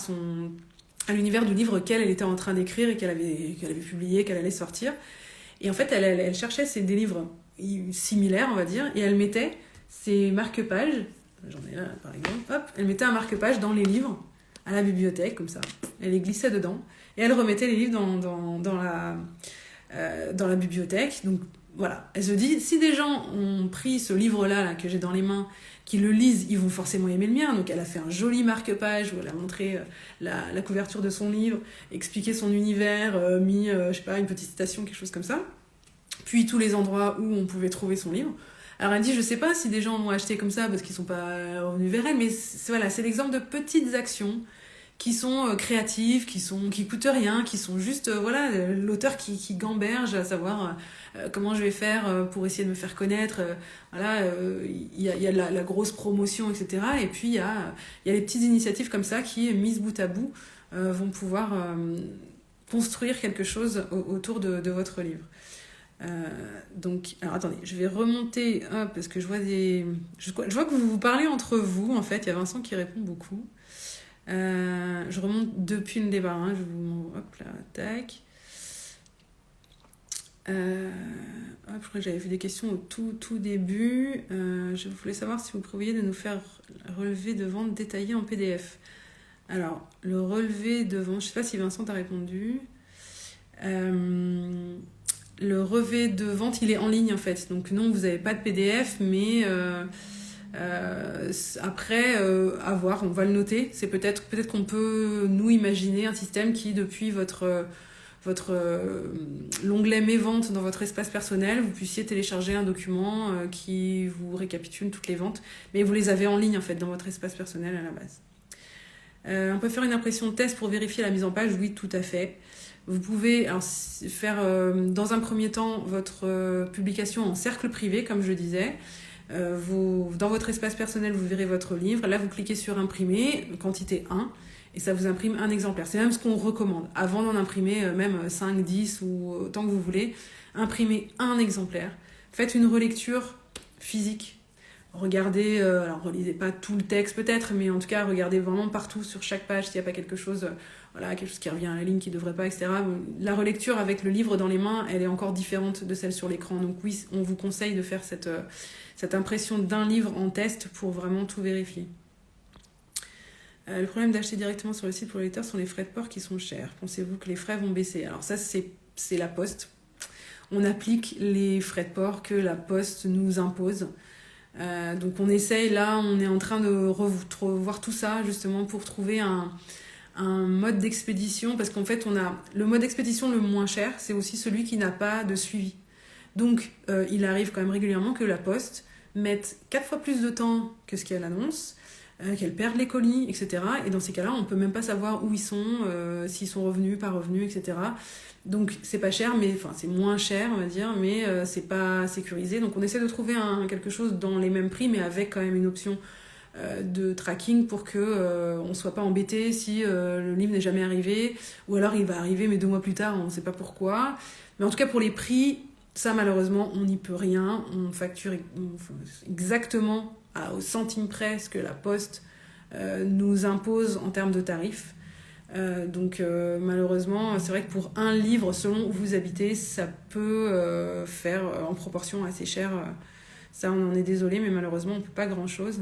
Speaker 1: l'univers du livre qu'elle était en train d'écrire et qu'elle avait publié, qu'elle allait sortir. Et en fait, elle cherchait des livres similaires, on va dire, et elle mettait ses marque-pages, j'en ai là par exemple, elle mettait un marque-page dans les livres, à la bibliothèque, comme ça. Elle les glissait dedans, et elle remettait les livres dans la bibliothèque. Donc voilà, elle se dit, si des gens ont pris ce livre-là que j'ai dans les mains, qui le lisent, ils vont forcément aimer le mien. Donc elle a fait un joli marque-page où elle a montré la couverture de son livre, expliqué son univers, mis une petite citation, quelque chose comme ça. Puis tous les endroits où on pouvait trouver son livre. Alors elle dit, je sais pas si des gens l'ont acheté comme ça parce qu'ils sont pas revenus vers elle, mais voilà, c'est l'exemple de petites actions qui sont créatives, qui coûtent rien, qui sont juste voilà l'auteur qui gamberge à savoir comment je vais faire pour essayer de me faire connaître. Voilà, y a la grosse promotion, etc. Et puis il y a les petites initiatives comme ça qui, mises bout à bout, vont pouvoir construire quelque chose autour de votre livre. Donc, alors attendez, je vais remonter parce que je vois que vous vous parlez entre vous. En fait, il y a Vincent qui répond beaucoup. Je remonte depuis le départ. Je vous hop là, tac. Je crois que j'avais vu des questions au tout début. Je voulais savoir si vous pouviez nous faire relevé de vente détaillé en PDF. Alors, le relevé de vente, je ne sais pas si Vincent t'a répondu. Le relevé de vente, il est en ligne en fait. Donc non, vous n'avez pas de PDF, mais après, à voir, on va le noter. C'est peut-être qu'on peut nous imaginer un système qui, depuis votre l'onglet Mes ventes dans votre espace personnel, vous puissiez télécharger un document qui vous récapitule toutes les ventes, mais vous les avez en ligne en fait dans votre espace personnel à la base. On peut faire une impression de test pour vérifier la mise en page, oui, tout à fait. Vous pouvez faire dans un premier temps votre publication en cercle privé, comme je disais. Dans votre espace personnel, vous verrez votre livre. Là, vous cliquez sur imprimer, quantité 1, et ça vous imprime un exemplaire. C'est même ce qu'on recommande. Avant d'en imprimer même 5, 10 ou autant que vous voulez, imprimez un exemplaire. Faites une relecture physique. Regardez, alors relisez pas tout le texte peut-être, mais en tout cas regardez vraiment partout sur chaque page s'il n'y a pas quelque chose qui revient à la ligne qui ne devrait pas, etc. La relecture avec le livre dans les mains, elle est encore différente de celle sur l'écran. Donc oui, on vous conseille de faire cette impression d'un livre en test pour vraiment tout vérifier. Le problème d'acheter directement sur le site pour les lecteurs sont les frais de port qui sont chers. Pensez-vous que les frais vont baisser? Alors ça, c'est la Poste. On applique les frais de port que la Poste nous impose. Donc on essaye, là on est en train de revoir tout ça justement pour trouver un mode d'expédition, parce qu'en fait on a le mode d'expédition le moins cher, c'est aussi celui qui n'a pas de suivi. Donc il arrive quand même régulièrement que la Poste mette 4 fois plus de temps que ce qu'elle annonce, qu'elle perde les colis, etc. Et dans ces cas-là, on peut même pas savoir où ils sont, s'ils sont revenus, pas revenus, etc. Donc c'est pas cher, mais enfin c'est moins cher, on va dire, mais c'est pas sécurisé. Donc on essaie de trouver quelque chose dans les mêmes prix, mais avec quand même une option de tracking pour que on soit pas embêté si le livre n'est jamais arrivé, ou alors il va arriver mais 2 mois plus tard, on sait pas pourquoi. Mais en tout cas pour les prix, ça malheureusement on n'y peut rien. On facture exactement au centime près ce que la Poste nous impose en termes de tarifs. Donc malheureusement, c'est vrai que pour un livre, selon où vous habitez, ça peut faire en proportion assez cher. Ça, on en est désolé, mais malheureusement, on ne peut pas grand-chose.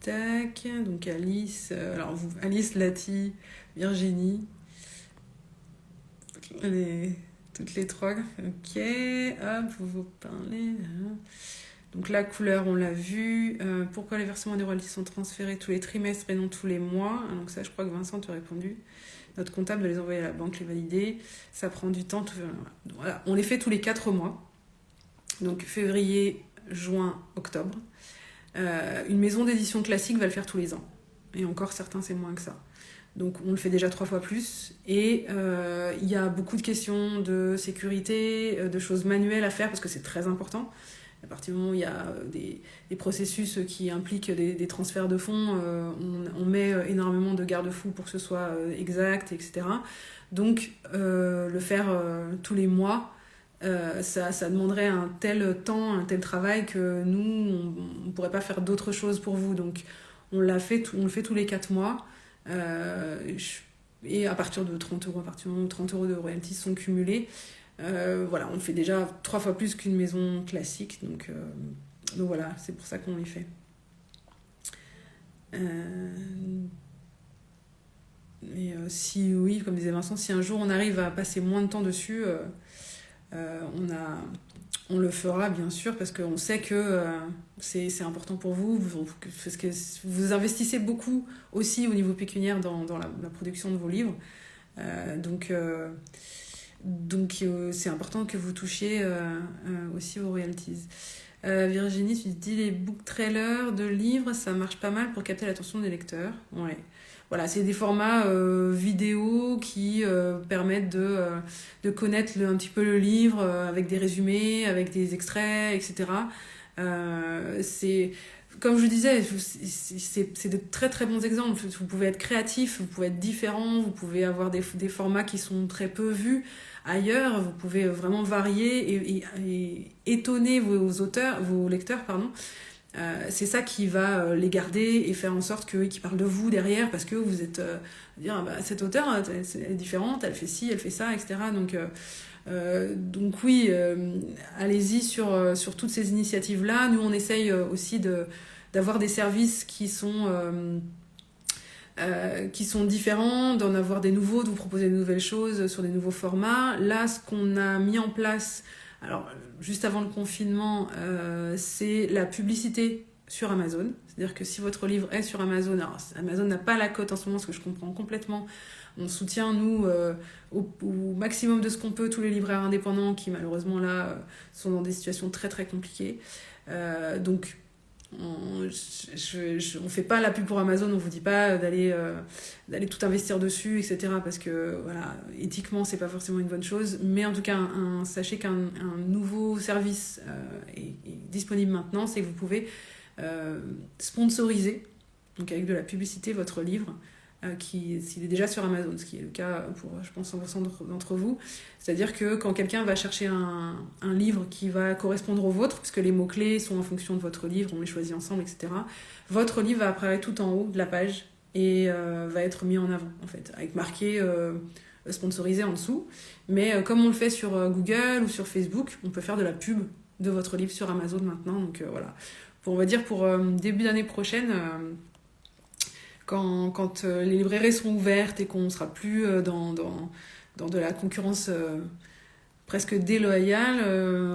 Speaker 1: Tac, donc Alice, Alice, Lati, Virginie, toutes les trois. Ok, hop, vous parlez. Donc la couleur, on l'a vu. Pourquoi les versements des royalties sont transférés tous les trimestres et non tous les mois? Donc ça, je crois que Vincent t'a répondu. Notre comptable doit les envoyer à la banque, les valider. Ça prend du temps. Voilà. On les fait tous les 4 mois. Donc février, juin, octobre. Une maison d'édition classique va le faire tous les ans. Et encore, certains, c'est moins que ça. Donc on le fait déjà 3 fois plus. Et il y a beaucoup de questions de sécurité, de choses manuelles à faire, parce que c'est très important. À partir du moment où il y a des processus qui impliquent des transferts de fonds, on met énormément de garde-fous pour que ce soit exact, etc. Donc, le faire tous les mois, ça demanderait un tel temps, un tel travail que nous, on ne pourrait pas faire d'autre chose pour vous. Donc, on le fait tous les 4 mois. Et à partir de 30 euros, à partir du moment où 30 euros de royalties sont cumulés, voilà, on fait déjà 3 fois plus qu'une maison classique, donc voilà, c'est pour ça qu'on les fait. Si oui, comme disait Vincent, si un jour on arrive à passer moins de temps dessus, on le fera bien sûr, parce qu'on sait que c'est important pour vous, parce que vous investissez beaucoup aussi au niveau pécuniaire dans la production de vos livres. Donc Donc c'est important que vous touchiez aussi aux royalties. Virginie, tu dis les book trailers de livres, ça marche pas mal pour capter l'attention des lecteurs. Ouais. Voilà, c'est des formats vidéo qui permettent de connaître un petit peu le livre avec des résumés, avec des extraits, etc. C'est, comme je disais, c'est de très très bons exemples. Vous pouvez être créatif, vous pouvez être différent, vous pouvez avoir des formats qui sont très peu vus ailleurs, vous pouvez vraiment varier et étonner vos lecteurs, pardon. C'est ça qui va les garder et faire en sorte qu'ils parlent de vous derrière parce que vous êtes dire bah, cette auteure elle est différente, elle fait ci, elle fait ça, etc. Donc oui, allez-y sur toutes ces initiatives là. Nous on essaye aussi d'avoir des services qui sont différents, d'en avoir des nouveaux, de vous proposer de nouvelles choses sur des nouveaux formats. Là, ce qu'on a mis en place, alors juste avant le confinement, c'est la publicité sur Amazon. C'est-à-dire que si votre livre est sur Amazon, alors Amazon n'a pas la cote en ce moment, ce que je comprends complètement. On soutient, nous, au maximum de ce qu'on peut, tous les libraires indépendants qui, malheureusement, là, sont dans des situations très, très compliquées. Donc, on fait pas la pub pour Amazon, on vous dit pas d'aller tout investir dessus, etc. Parce que voilà, éthiquement c'est pas forcément une bonne chose, mais en tout cas sachez qu'un nouveau service est disponible maintenant, c'est que vous pouvez sponsoriser, donc avec de la publicité, votre livre s'il est déjà sur Amazon, ce qui est le cas pour, je pense, 100% d'entre vous. C'est-à-dire que quand quelqu'un va chercher un livre qui va correspondre au vôtre, puisque les mots-clés sont en fonction de votre livre, on les choisit ensemble, etc., votre livre va apparaître tout en haut de la page et va être mis en avant, en fait, avec marqué sponsorisé en dessous. Mais comme on le fait sur Google ou sur Facebook, on peut faire de la pub de votre livre sur Amazon maintenant. Donc voilà. On va dire pour début d'année prochaine... Quand les librairies seront ouvertes et qu'on ne sera plus dans de la concurrence presque déloyale,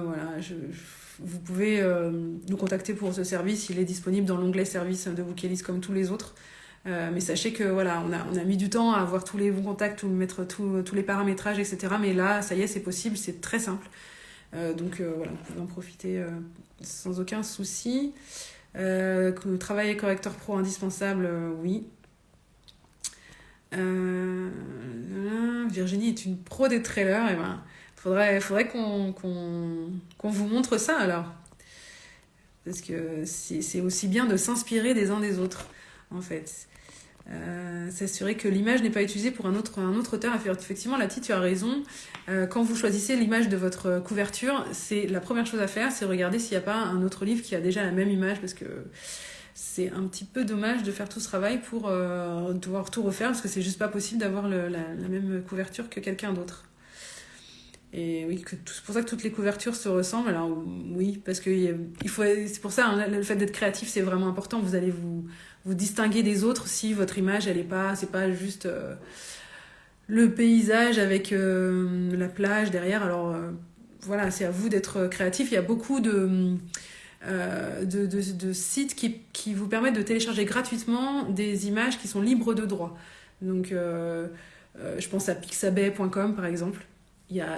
Speaker 1: voilà, vous pouvez nous contacter pour ce service. Il est disponible dans l'onglet service de Bookelist comme tous les autres. Mais sachez que voilà, on a mis du temps à avoir tous les bons contacts, mettre tous les paramétrages, etc. Mais là, ça y est, c'est possible, c'est très simple. Donc voilà, vous pouvez en profiter sans aucun souci. Que travailler correcteur pro indispensable, oui. Virginie est une pro des trailers, et ben faudrait qu'on vous montre ça alors, parce que c'est aussi bien de s'inspirer des uns des autres en fait. S'assurer que l'image n'est pas utilisée pour un autre auteur. Effectivement, Lati, tu as raison. Quand vous choisissez l'image de votre couverture, c'est la première chose à faire, c'est regarder s'il n'y a pas un autre livre qui a déjà la même image, parce que c'est un petit peu dommage de faire tout ce travail pour devoir tout refaire, parce que c'est juste pas possible d'avoir la même couverture que quelqu'un d'autre. Et oui, c'est pour ça que toutes les couvertures se ressemblent. Alors oui, parce que c'est pour ça, hein, le fait d'être créatif, c'est vraiment important. Vous allez vous distinguer des autres si votre image, c'est pas juste le paysage avec la plage derrière. Alors voilà, c'est à vous d'être créatif. Il y a beaucoup de sites qui vous permettent de télécharger gratuitement des images qui sont libres de droit. Donc je pense à pixabay.com par exemple.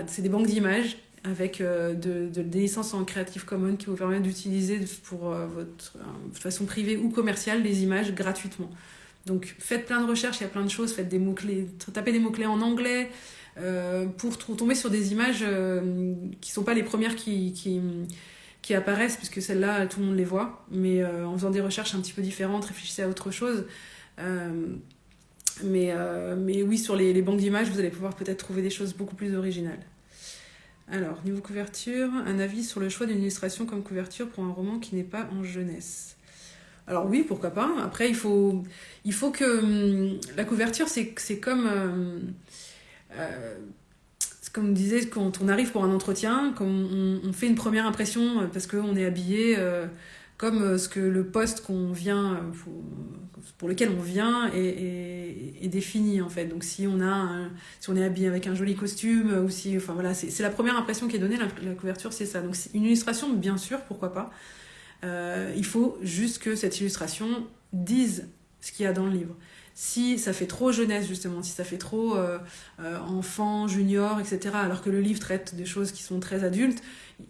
Speaker 1: C'est des banques d'images avec des licences en Creative Commons qui vous permettent d'utiliser pour de façon privée ou commerciale des images gratuitement. Donc faites plein de recherches, il y a plein de choses, faites des mots-clés, tapez des mots-clés en anglais pour tomber sur des images qui sont pas les premières qui apparaissent, puisque celles-là, tout le monde les voit, mais en faisant des recherches un petit peu différentes, réfléchissez à autre chose. Mais oui, sur les banques d'images, vous allez pouvoir peut-être trouver des choses beaucoup plus originales. Alors, niveau couverture, un avis sur le choix d'une illustration comme couverture pour un roman qui n'est pas en jeunesse. Alors oui, pourquoi pas. Après, il faut que la couverture, c'est comme... comme on disait, quand on arrive pour un entretien, quand on fait une première impression parce qu'on est habillé comme ce que le poste pour lequel on vient est défini en fait. Donc si on est habillé avec un joli costume ou enfin voilà, c'est la première impression qui est donnée. La couverture, c'est ça. Donc c'est une illustration, bien sûr, pourquoi pas. Il faut juste que cette illustration dise ce qu'il y a dans le livre. Si ça fait trop jeunesse, justement, si ça fait trop enfant, junior, etc., alors que le livre traite des choses qui sont très adultes,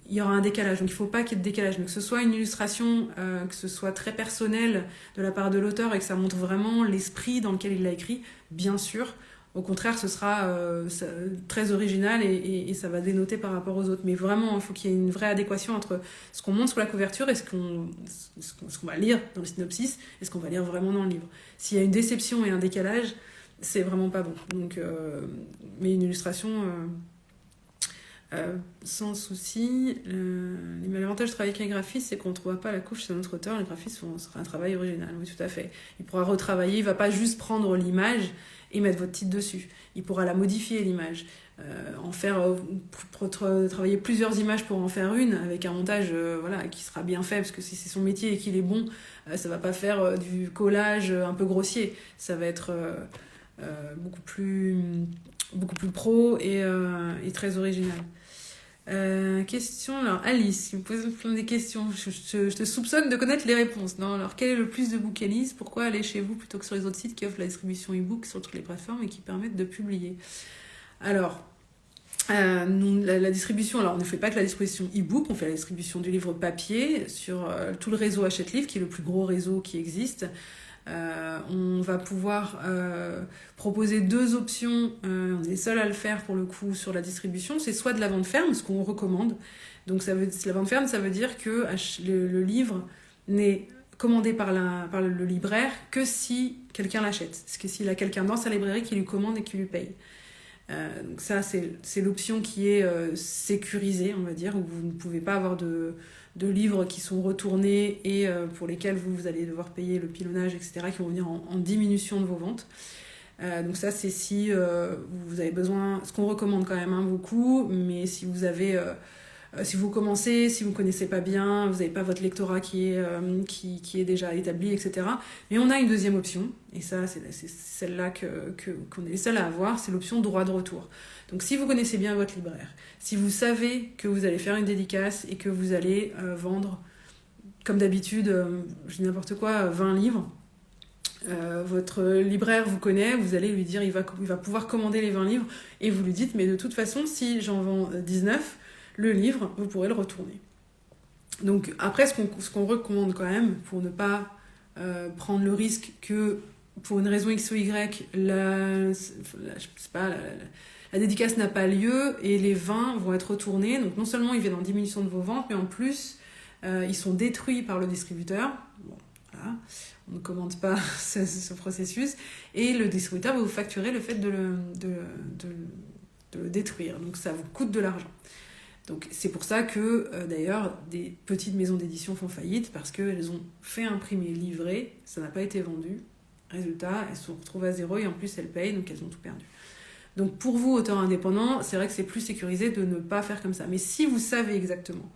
Speaker 1: il y aura un décalage. Donc il ne faut pas qu'il y ait de décalage, mais que ce soit une illustration, que ce soit très personnel de la part de l'auteur et que ça montre vraiment l'esprit dans lequel il l'a écrit, bien sûr. Au contraire, ce sera très original et ça va dénoter par rapport aux autres. Mais vraiment, il faut qu'il y ait une vraie adéquation entre ce qu'on montre sur la couverture et ce qu'on va lire dans le synopsis et ce qu'on va lire vraiment dans le livre. S'il y a une déception et un décalage, c'est vraiment pas bon. Donc, mais une illustration sans souci. L'avantage de travailler avec un graphiste, c'est qu'on ne trouvera pas la couche chez notre auteur. Les graphistes sera un travail original, oui, tout à fait. Il pourra retravailler, il ne va pas juste prendre l'image et mettre votre titre dessus. Il pourra la modifier, l'image, travailler plusieurs images pour en faire une, avec un montage qui sera bien fait, parce que si c'est son métier et qu'il est bon, ça va pas faire du collage un peu grossier. Ça va être beaucoup plus pro et très original. Question, alors Alice qui me pose plein de questions. Je te soupçonne de connaître les réponses. Non, alors quel est le plus de book Alice? Pourquoi aller chez vous plutôt que sur les autres sites qui offrent la distribution e-book sur toutes les plateformes et qui permettent de publier? Alors, nous, la distribution, alors on ne fait pas que la distribution e-book, on fait la distribution du livre papier sur tout le réseau Hachette Livre, qui est le plus gros réseau qui existe. On va pouvoir proposer 2 options, on est les seuls à le faire pour le coup sur la distribution, c'est soit de la vente ferme, ce qu'on recommande. Donc la vente ferme, ça veut dire que le livre n'est commandé par le libraire que si quelqu'un l'achète, c'est que s'il a quelqu'un dans sa librairie qui lui commande et qui lui paye. Donc ça, c'est l'option qui est sécurisée, on va dire, où vous ne pouvez pas avoir de livres qui sont retournés et pour lesquels vous allez devoir payer le pilonnage, etc., qui vont venir en diminution de vos ventes. Donc ça, c'est si vous avez besoin, ce qu'on recommande quand même beaucoup, mais si vous avez... si vous commencez, si vous ne connaissez pas bien, vous n'avez pas votre lectorat qui est déjà établi, etc. Mais on a une deuxième option, et ça, c'est celle-là qu'on est les seuls à avoir, c'est l'option droit de retour. Donc si vous connaissez bien votre libraire, si vous savez que vous allez faire une dédicace et que vous allez vendre, comme d'habitude, je dis n'importe quoi, 20 livres, votre libraire vous connaît, vous allez lui dire, il va pouvoir commander les 20 livres, et vous lui dites, mais de toute façon, si j'en vends 19, le livre, vous pourrez le retourner. Donc après, ce qu'on recommande quand même, pour ne pas prendre le risque que, pour une raison X ou Y, la dédicace n'a pas lieu et les 20 vont être retournés. Donc non seulement ils viennent en diminution de vos ventes, mais en plus, ils sont détruits par le distributeur. Bon, voilà. On ne commande pas ce processus. Et le distributeur va vous facturer le fait de le détruire. Donc ça vous coûte de l'argent. Donc c'est pour ça que, d'ailleurs, des petites maisons d'édition font faillite, parce qu'elles ont fait imprimer, livrer, ça n'a pas été vendu. Résultat, elles se retrouvent à zéro et en plus elles payent, donc elles ont tout perdu. Donc pour vous, auteurs indépendants, c'est vrai que c'est plus sécurisé de ne pas faire comme ça. Mais si vous savez exactement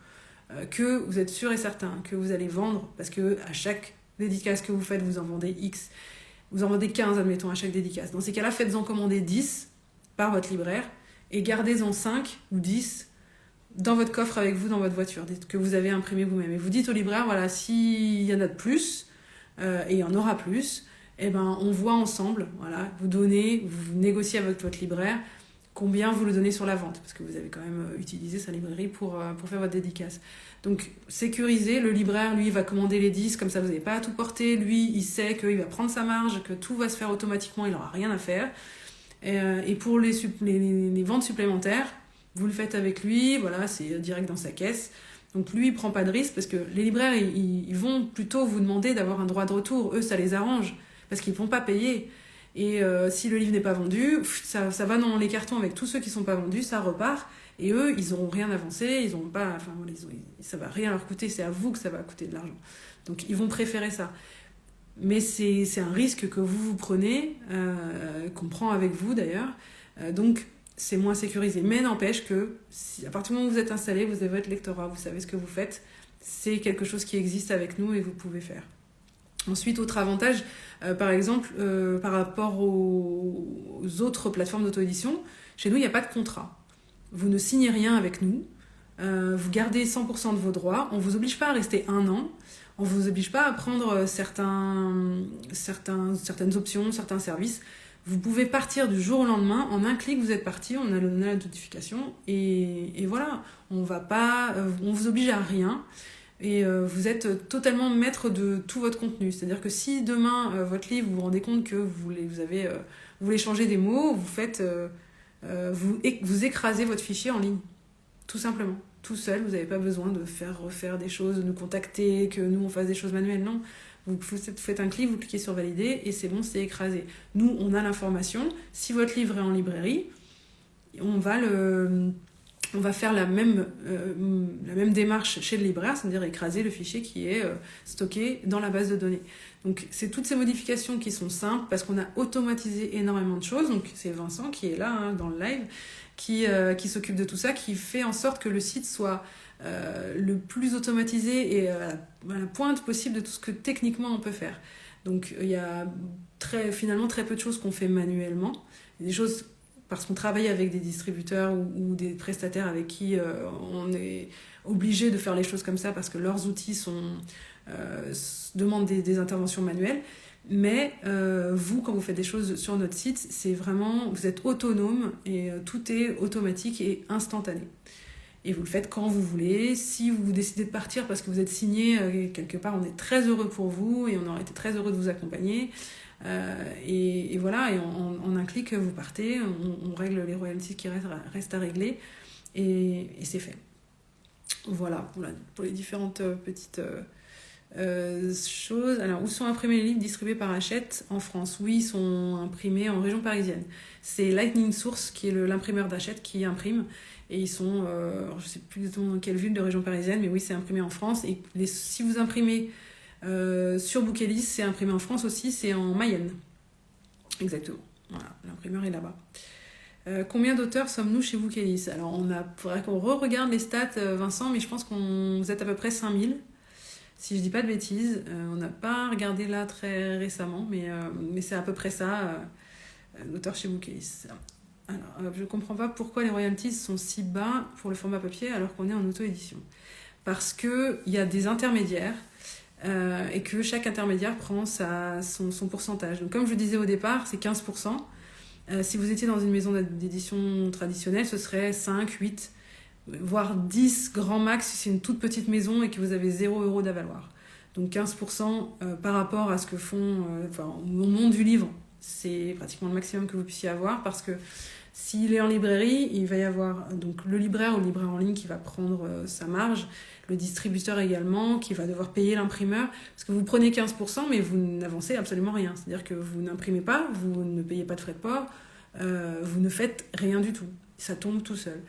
Speaker 1: que vous êtes sûr et certain que vous allez vendre, parce que à chaque dédicace que vous faites, vous en vendez X, vous en vendez 15, admettons, à chaque dédicace. Dans ces cas-là, faites-en commander 10 par votre libraire et gardez-en 5 ou 10 dans votre coffre avec vous dans votre voiture, que vous avez imprimé vous-même. Et vous dites au libraire, voilà, s'il y en a de plus, et il y en aura plus, eh ben, on voit ensemble, voilà, vous négociez avec votre libraire combien vous le donnez sur la vente, parce que vous avez quand même utilisé sa librairie pour faire votre dédicace. Donc, sécurisez, le libraire, lui, va commander les 10, comme ça vous n'avez pas à tout porter, lui, il sait qu'il va prendre sa marge, que tout va se faire automatiquement, il n'aura rien à faire. Et pour les ventes supplémentaires, vous le faites avec lui, voilà, c'est direct dans sa caisse. Donc lui, il prend pas de risque, parce que les libraires, ils vont plutôt vous demander d'avoir un droit de retour. Eux, ça les arrange, parce qu'ils ne vont pas payer. Et si le livre n'est pas vendu, ça va dans les cartons avec tous ceux qui ne sont pas vendus, ça repart. Et eux, ils n'auront rien avancé, ils n'auront pas, enfin, ça va rien leur coûter, c'est à vous que ça va coûter de l'argent. Donc ils vont préférer ça. Mais c'est un risque que vous prenez, qu'on prend avec vous d'ailleurs. Donc c'est moins sécurisé. Mais n'empêche que, à partir du moment où vous êtes installé, vous avez votre lectorat, vous savez ce que vous faites, c'est quelque chose qui existe avec nous et vous pouvez faire. Ensuite, autre avantage, par exemple, par rapport aux autres plateformes d'auto-édition, chez nous, il n'y a pas de contrat. Vous ne signez rien avec nous, vous gardez 100% de vos droits, on ne vous oblige pas à rester 1 an, on vous oblige pas à prendre certaines options, certains services. Vous pouvez partir du jour au lendemain, en un clic vous êtes parti, on a la notification et voilà, on vous oblige à rien et vous êtes totalement maître de tout votre contenu. C'est-à-dire que si demain votre livre vous vous rendez compte que vous voulez changer des mots, vous écrasez votre fichier en ligne, tout simplement. Tout seul, vous n'avez pas besoin de refaire des choses, de nous contacter, que nous on fasse des choses manuelles, non. Vous faites un clic, vous cliquez sur valider et c'est bon, c'est écrasé. Nous, on a l'information. Si votre livre est en librairie, on va faire la même démarche chez le libraire, c'est-à-dire écraser le fichier qui est stocké dans la base de données. Donc, c'est toutes ces modifications qui sont simples parce qu'on a automatisé énormément de choses. Donc, c'est Vincent qui est là dans le live, qui s'occupe de tout ça, qui fait en sorte que le site soit le plus automatisé et à la pointe possible de tout ce que techniquement on peut faire. Donc il y a finalement très peu de choses qu'on fait manuellement. Des choses parce qu'on travaille avec des distributeurs ou des prestataires avec qui on est obligé de faire les choses comme ça parce que leurs outils demandent des interventions manuelles. Mais vous, quand vous faites des choses sur notre site, c'est vraiment, vous êtes autonome et tout est automatique et instantané. Et vous le faites quand vous voulez. Si vous décidez de partir parce que vous êtes signé quelque part, on est très heureux pour vous et on aurait été très heureux de vous accompagner. Et voilà, et en un clic, vous partez, on règle les royalties qui restent à régler et c'est fait. Voilà, pour les différentes petites choses. Alors, où sont imprimés les livres distribués par Hachette en France? Oui, ils sont imprimés en région parisienne. C'est Lightning Source qui est l'imprimeur d'Hachette qui imprime. Et ils sont, je ne sais plus exactement dans quelle ville de région parisienne, mais oui, c'est imprimé en France. Et si vous imprimez sur Bookelist, c'est imprimé en France aussi, c'est en Mayenne. Exactement. Voilà, l'imprimeur est là-bas. Combien d'auteurs sommes-nous chez Bookelist? Alors, faudrait qu'on re-regarde les stats, Vincent, mais je pense vous êtes à peu près 5000. Si je dis pas de bêtises, on n'a pas regardé là très récemment, mais c'est à peu près ça, d'auteurs chez Bookelist. Alors, je comprends pas pourquoi les royalties sont si bas pour le format papier alors qu'on est en auto-édition. Parce qu'il y a des intermédiaires et que chaque intermédiaire prend son pourcentage. Donc, comme je le disais au départ, c'est 15%. Si vous étiez dans une maison d'édition traditionnelle, ce serait 5, 8, voire 10 grand max si c'est une toute petite maison et que vous avez 0 € d'avaloir. Donc 15% par rapport à ce que font au monde du livre, c'est pratiquement le maximum que vous puissiez avoir parce que s'il est en librairie, il va y avoir donc le libraire ou le libraire en ligne qui va prendre sa marge, le distributeur également qui va devoir payer l'imprimeur parce que vous prenez 15% mais vous n'avancez absolument rien. C'est-à-dire que vous n'imprimez pas, vous ne payez pas de frais de port, vous ne faites rien du tout. Ça tombe tout seul.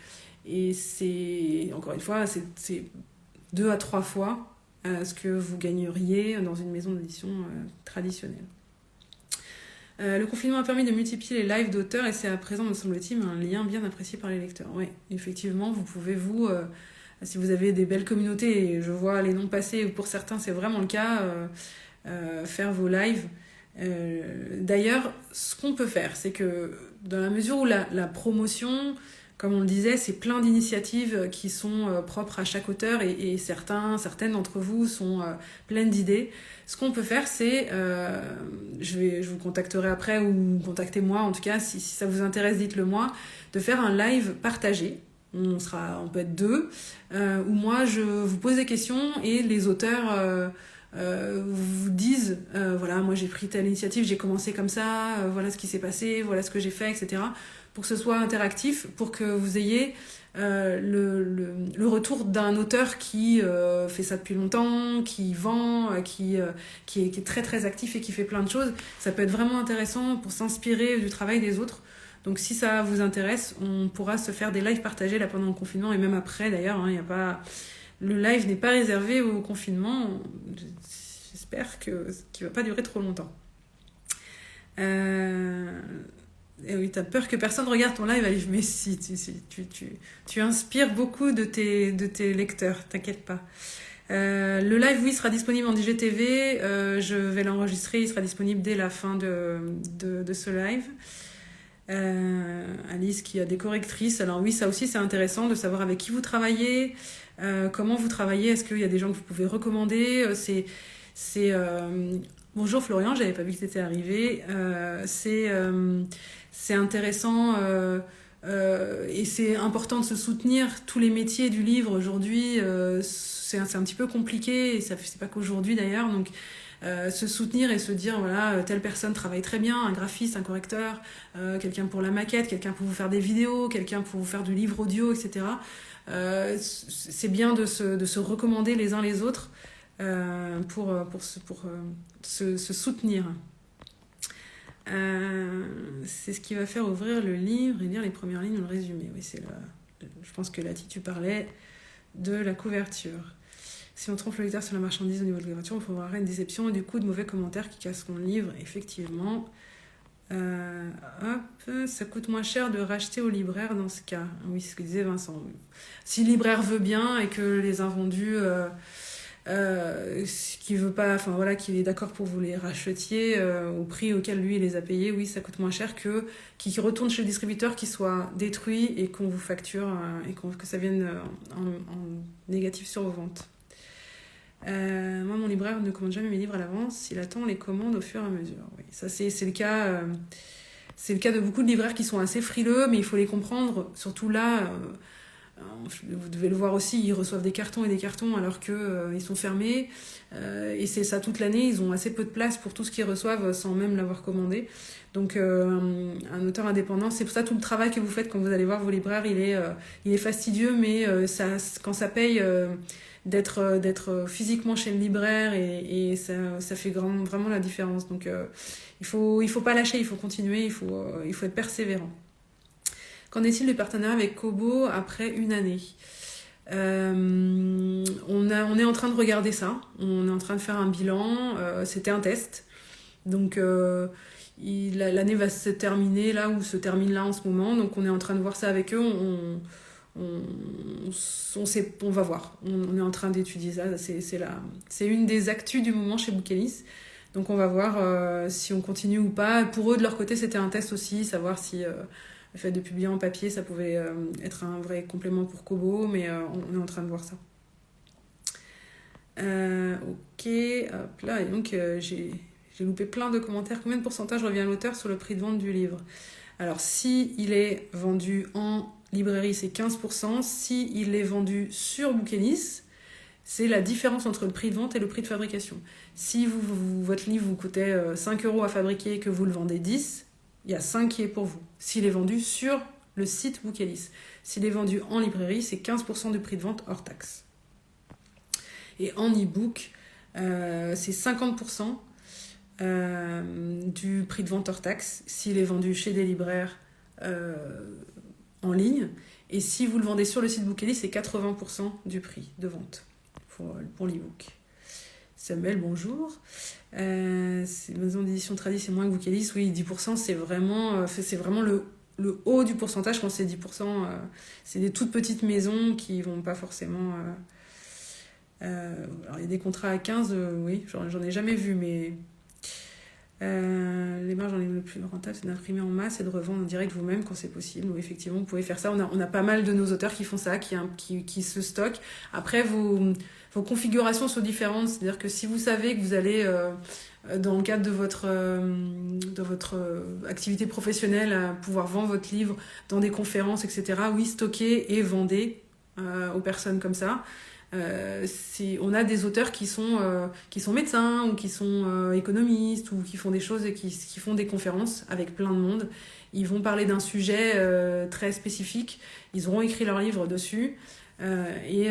Speaker 1: Et c'est, encore une fois, c'est 2 à 3 fois ce que vous gagneriez dans une maison d'édition traditionnelle. Le confinement a permis de multiplier les lives d'auteurs et c'est à présent, me semble-t-il, un lien bien apprécié par les lecteurs. Oui, effectivement, vous pouvez, si vous avez des belles communautés, et je vois les noms passer, pour certains c'est vraiment le cas, faire vos lives. D'ailleurs, ce qu'on peut faire, c'est que dans la mesure où la promotion, comme on le disait, c'est plein d'initiatives qui sont propres à chaque auteur et certaines d'entre vous sont pleines d'idées. Ce qu'on peut faire, c'est, je vous contacterai après ou contactez-moi, en tout cas, si ça vous intéresse, dites-le moi, de faire un live partagé. On peut être 2, où moi je vous pose des questions et les auteurs vous disent voilà, moi j'ai pris telle initiative, j'ai commencé comme ça, voilà ce qui s'est passé, voilà ce que j'ai fait, etc. Pour que ce soit interactif, pour que vous ayez le retour d'un auteur qui fait ça depuis longtemps, qui vend, qui est très très actif et qui fait plein de choses. Ça peut être vraiment intéressant pour s'inspirer du travail des autres. Donc si ça vous intéresse, on pourra se faire des lives partagés là pendant le confinement et même après d'ailleurs. Le live n'est pas réservé au confinement. J'espère qu'il ne va pas durer trop longtemps. Et oui, t'as peur que personne regarde ton live, Alice, mais si, tu inspires beaucoup de tes lecteurs, t'inquiète pas. Le live, oui, sera disponible en IGTV. Je vais l'enregistrer, il sera disponible dès la fin de ce live. Alice qui a des correctrices. Alors oui, ça aussi c'est intéressant de savoir avec qui vous travaillez, comment vous travaillez, est-ce qu'il y a des gens que vous pouvez recommander. Bonjour Florian, j'avais pas vu que tu étais arrivé. C'est intéressant et c'est important de se soutenir. Tous les métiers du livre aujourd'hui, c'est un petit peu compliqué et c'est pas qu'aujourd'hui d'ailleurs. Donc se soutenir et se dire voilà, telle personne travaille très bien, un graphiste, un correcteur, quelqu'un pour la maquette, quelqu'un pour vous faire des vidéos, quelqu'un pour vous faire du livre audio, etc. C'est bien de se recommander les uns les autres pour se soutenir. C'est ce qui va faire ouvrir le livre et lire les premières lignes ou le résumé. Oui, je pense que Lati, tu parlais de la couverture. Si on trompe le lecteur sur la marchandise au niveau de la couverture, on provoquera une déception et du coup de mauvais commentaires qui casseront le livre, effectivement. Ça coûte moins cher de racheter au libraire dans ce cas. Oui, c'est ce que disait Vincent. Si le libraire veut bien et que les invendus qui veut pas, enfin voilà, qu'il est d'accord pour vous les rachetiez au prix auquel lui il les a payés, oui, ça coûte moins cher que qui retourne chez le distributeur, qui soit détruit et qu'on vous facture et que ça vienne en négatif sur vos ventes. Moi, mon libraire ne commande jamais mes livres à l'avance, il attend les commandes au fur et à mesure. Oui, ça c'est le cas. C'est le cas de beaucoup de libraires qui sont assez frileux, mais il faut les comprendre. Surtout là, vous devez le voir aussi, ils reçoivent des cartons et des cartons alors qu'ils sont fermés. Et c'est ça toute l'année, ils ont assez peu de place pour tout ce qu'ils reçoivent sans même l'avoir commandé. Donc un auteur indépendant, c'est pour ça tout le travail que vous faites quand vous allez voir vos libraires, il est fastidieux, mais quand ça paye d'être physiquement chez le libraire et ça fait vraiment la différence. Donc il faut pas lâcher, il faut continuer, il faut être persévérant. Qu'en est-il du partenariat avec Kobo après une année ? On est en train de regarder ça, on est en train de faire un bilan, c'était un test, donc l'année va se terminer là où se termine là en ce moment, donc on est en train de voir ça avec eux, on va voir, on est en train d'étudier ça, c'est une des actus du moment chez Bookelis, donc on va voir si on continue ou pas. Pour eux de leur côté c'était un test aussi, savoir si le fait de publier en papier ça pouvait être un vrai complément pour Kobo, mais on est en train de voir ça. Ok, hop là, et donc j'ai loupé plein de commentaires. Combien de pourcentage revient à l'auteur sur le prix de vente du livre ? Alors si il est vendu en librairie, c'est 15%. Si il est vendu sur Bookelis, c'est la différence entre le prix de vente et le prix de fabrication. Si votre livre vous coûtait 5 € à fabriquer et que vous le vendez 10, il y a 5 qui est pour vous. S'il est vendu sur le site Bookelis. S'il est vendu en librairie, c'est 15% du prix de vente hors taxe. Et en e-book, c'est 50% du prix de vente hors taxe s'il est vendu chez des libraires en ligne. Et si vous le vendez sur le site Bookelis, c'est 80% du prix de vente pour l'e-book. Samuel, bonjour. C'est maison d'édition tradie, c'est moins que Bookelis. Oui, 10%, c'est vraiment le haut du pourcentage. Quand c'est 10%, c'est des toutes petites maisons qui vont pas forcément... alors il y a des contrats à 15, oui, j'en ai jamais vu, mais les marges le plus rentable, c'est d'imprimer en masse et de revendre en direct vous-même quand c'est possible. Donc, effectivement, vous pouvez faire ça. On a pas mal de nos auteurs qui font ça, qui se stockent. Après, vos configurations sont différentes, c'est-à-dire que si vous savez que vous allez dans le cadre de votre activité professionnelle pouvoir vendre votre livre dans des conférences, etc., oui, stockez et vendez aux personnes comme ça. On a des auteurs qui sont médecins ou qui sont économistes ou qui font des choses et qui font des conférences avec plein de monde. Ils vont parler d'un sujet très spécifique, ils auront écrit leur livre dessus et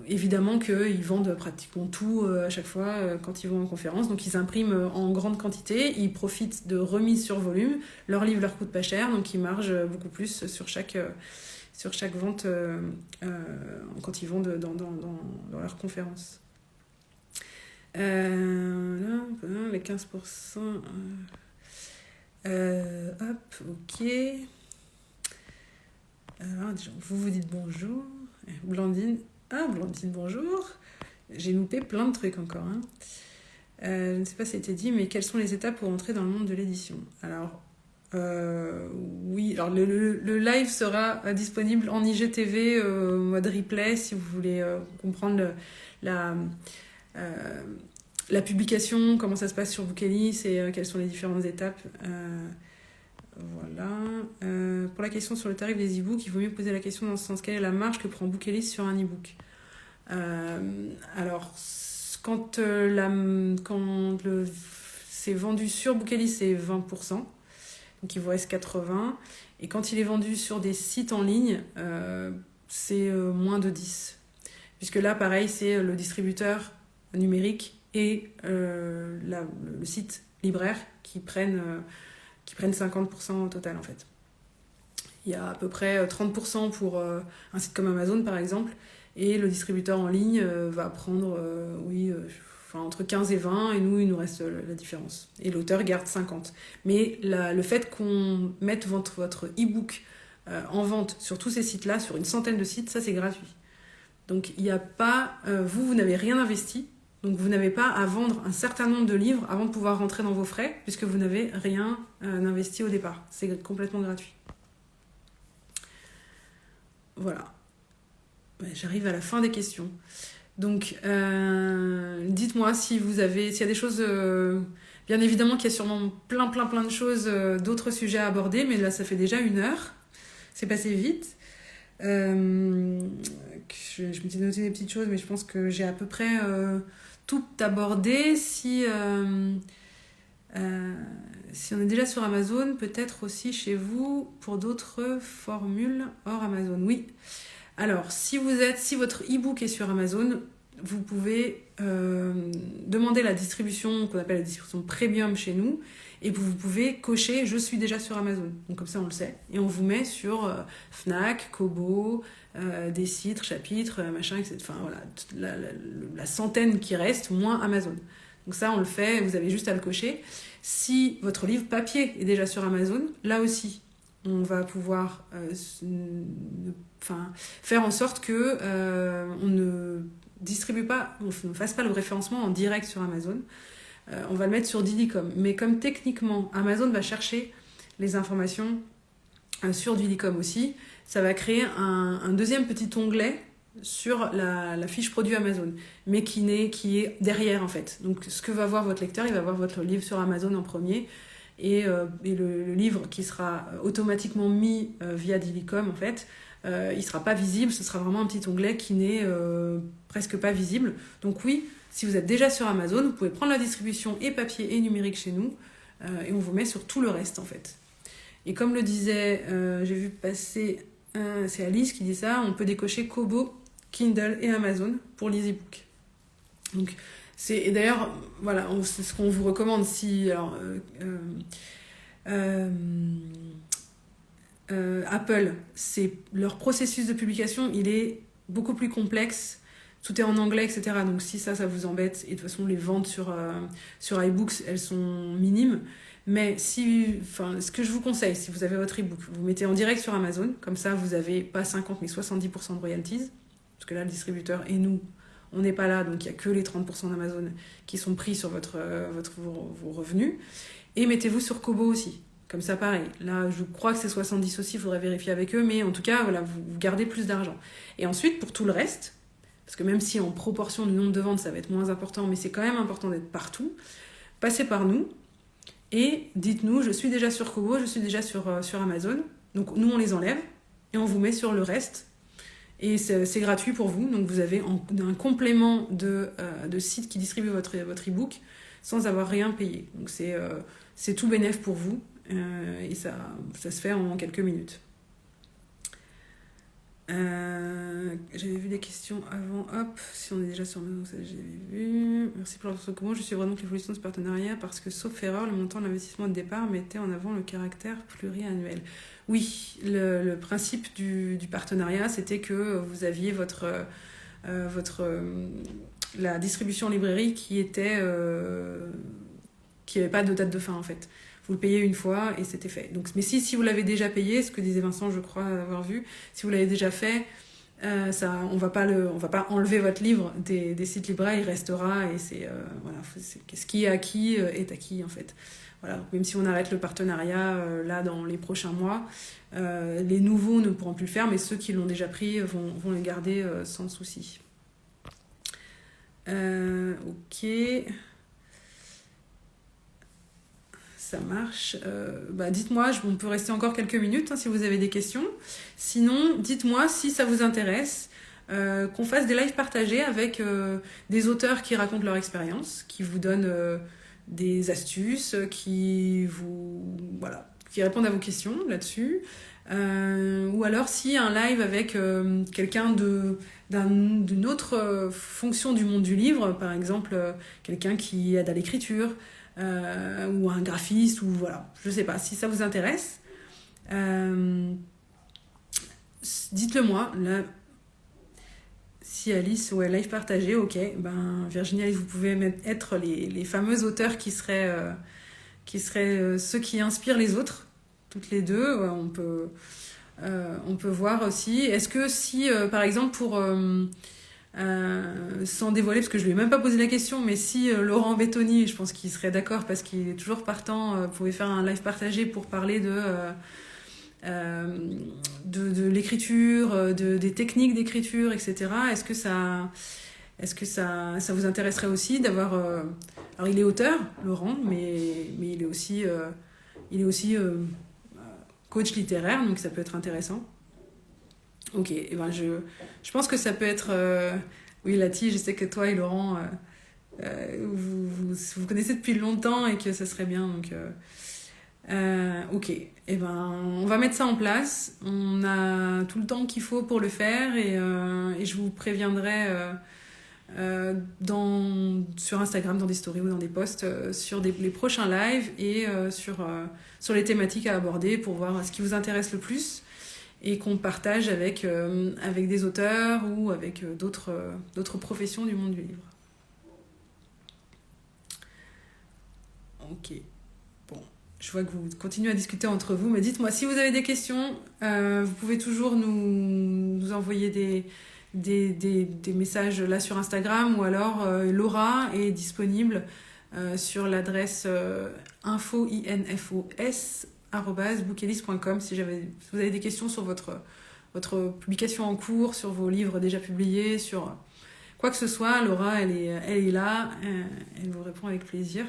Speaker 1: évidemment qu'ils vendent pratiquement tout à chaque fois quand ils vont en conférence. Donc ils impriment en grande quantité, ils profitent de remises sur volume, leur livre leur coûte pas cher, donc ils margent beaucoup plus sur chaque vente quand ils vont dans leur conférence. Là, les 15%. Hop, ok. Alors, vous dites bonjour. Blandine, bonjour. J'ai loupé plein de trucs encore. Je ne sais pas si ça a été dit, mais quelles sont les étapes pour entrer dans le monde de l'édition ? Alors, Oui, alors le live sera disponible en IGTV, mode replay, si vous voulez comprendre la, euh, la publication, comment ça se passe sur Bookelys et quelles sont les différentes étapes. Voilà. Pour la question sur le tarif des e-books, il vaut mieux poser la question dans ce sens. Quelle est la marge que prend Bookelys sur un e-book? Alors, quand c'est vendu sur Bookelys, c'est 20%. Donc il vous reste 80. Et quand il est vendu sur des sites en ligne, c'est moins de 10. Puisque là, pareil, c'est le distributeur numérique et le site libraire qui prennent 50% au total, en fait. Il y a à peu près 30% pour un site comme Amazon, par exemple, et le distributeur en ligne va prendre entre 15 et 20, et nous, il nous reste la différence. Et l'auteur garde 50. Mais le fait qu'on mette votre e-book en vente sur tous ces sites-là, sur une centaine de sites, ça, c'est gratuit. Donc, il n'y a pas... vous n'avez rien investi, donc vous n'avez pas à vendre un certain nombre de livres avant de pouvoir rentrer dans vos frais, puisque vous n'avez rien investi au départ. C'est complètement gratuit. Voilà. Ouais, j'arrive à la fin des questions. Donc, dites-moi s'il y a des choses... bien évidemment qu'il y a sûrement plein de choses, d'autres sujets à aborder, mais là, ça fait déjà 1 heure. C'est passé vite. Je m'étais noté des petites choses, mais je pense que j'ai à peu près tout abordé. Si on est déjà sur Amazon, peut-être aussi chez vous pour d'autres formules hors Amazon. Oui. Alors, si votre e-book est sur Amazon, vous pouvez demander la distribution qu'on appelle la distribution premium chez nous, et vous pouvez cocher « Je suis déjà sur Amazon ». Donc comme ça, on le sait. Et on vous met sur Fnac, Kobo, des sites, chapitres, machin, etc. Enfin, voilà, la centaine qui reste, moins Amazon. Donc ça, on le fait, vous avez juste à le cocher. Si votre livre papier est déjà sur Amazon, là aussi, on va pouvoir faire en sorte que on ne distribue pas, on ne fasse pas le référencement en direct sur Amazon. On va le mettre sur Didicom. Mais comme techniquement, Amazon va chercher les informations sur Didicom aussi, ça va créer un deuxième petit onglet sur la fiche produit Amazon, mais qui est derrière en fait. Donc ce que va voir votre lecteur, il va voir votre livre sur Amazon en premier, et le livre qui sera automatiquement mis via Didicom en fait, il sera pas visible, ce sera vraiment un petit onglet qui n'est presque pas visible. Donc oui, si vous êtes déjà sur Amazon, vous pouvez prendre la distribution et papier et numérique chez nous, et on vous met sur tout le reste en fait. Et comme le disait, j'ai vu passer, c'est Alice qui dit ça, on peut décocher Kobo, Kindle et Amazon pour les e-books. Donc, et d'ailleurs, voilà, c'est ce qu'on vous recommande. Si Apple, leur processus de publication, il est beaucoup plus complexe. Tout est en anglais, etc. Donc si ça vous embête, et de toute façon les ventes sur iBooks, elles sont minimes. Mais ce que je vous conseille, si vous avez votre e-book, vous mettez en direct sur Amazon, comme ça vous n'avez pas 50 mais 70% de royalties, parce que là le distributeur et nous, on n'est pas là, donc il n'y a que les 30% d'Amazon qui sont pris sur vos revenus. Et mettez-vous sur Kobo aussi. Comme ça, pareil. Là, je crois que c'est 70 aussi, il faudrait vérifier avec eux, mais en tout cas, voilà, vous gardez plus d'argent. Et ensuite, pour tout le reste, parce que même si en proportion du nombre de ventes, ça va être moins important, mais c'est quand même important d'être partout, passez par nous et dites-nous, je suis déjà sur Kobo, je suis déjà sur Amazon. Donc nous, on les enlève et on vous met sur le reste. Et c'est gratuit pour vous. Donc vous avez un complément de site qui distribue votre e-book sans avoir rien payé. Donc c'est tout bénef pour vous. Et ça se fait en quelques minutes. J'avais vu des questions avant, hop, si on est déjà sur le ça j'avais vu. Merci pour votre comment je suis vraiment l'évolution de ce partenariat parce que sauf erreur, le montant de l'investissement de départ mettait en avant le caractère pluriannuel. Oui, le principe du partenariat, c'était que vous aviez la distribution en librairie qui avait pas de date de fin en fait. Vous le payez une fois et c'était fait. Donc, mais si vous l'avez déjà payé, ce que disait Vincent, je crois avoir vu, si vous l'avez déjà fait, on va pas enlever votre livre des sites libraires, il restera et c'est ce qui est acquis est acquis en fait. voilà, même si on arrête le partenariat là dans les prochains mois, les nouveaux ne pourront plus le faire, mais ceux qui l'ont déjà pris vont le garder sans souci. Ok. Ça marche. Dites-moi, on peut rester encore quelques minutes si vous avez des questions. Sinon, dites-moi si ça vous intéresse qu'on fasse des lives partagés avec des auteurs qui racontent leur expérience, qui vous donnent des astuces, qui répondent à vos questions là-dessus. Ou alors si un live avec quelqu'un d'une autre fonction du monde du livre, par exemple quelqu'un qui aide à l'écriture, ou un graphiste, ou voilà, je sais pas, si ça vous intéresse, dites-le moi. Là, si Alice, ouais, live partagé, ok, Virginie, Alice, vous pouvez être les fameux auteurs qui seraient ceux qui inspirent les autres, toutes les deux. Ouais, on peut voir aussi, est-ce que si, par exemple, pour sans dévoiler, parce que je lui ai même pas posé la question, mais si Laurent Bettoni, je pense qu'il serait d'accord parce qu'il est toujours partant, pouvait faire un live partagé pour parler de l'écriture, des techniques d'écriture, etc. Est-ce que ça vous intéresserait aussi d'avoir... alors il est auteur, Laurent, mais il est aussi coach littéraire, donc ça peut être intéressant. Ok, je pense que ça peut être... oui, Lati, je sais que toi et Laurent, vous connaissez depuis longtemps et que ça serait bien. Donc, ok, on va mettre ça en place. On a tout le temps qu'il faut pour le faire et je vous préviendrai sur Instagram, dans des stories ou dans des posts, sur les prochains lives et sur les thématiques à aborder pour voir ce qui vous intéresse le plus, et qu'on partage avec des auteurs ou avec d'autres professions du monde du livre. Ok. Bon, je vois que vous continuez à discuter entre vous, mais dites-moi, si vous avez des questions, vous pouvez toujours nous envoyer des messages là sur Instagram, ou alors Laura est disponible sur l'adresse infos@bookelist.com si vous avez des questions sur votre publication en cours, sur vos livres déjà publiés, sur quoi que ce soit. Laura, elle est là, elle vous répond avec plaisir.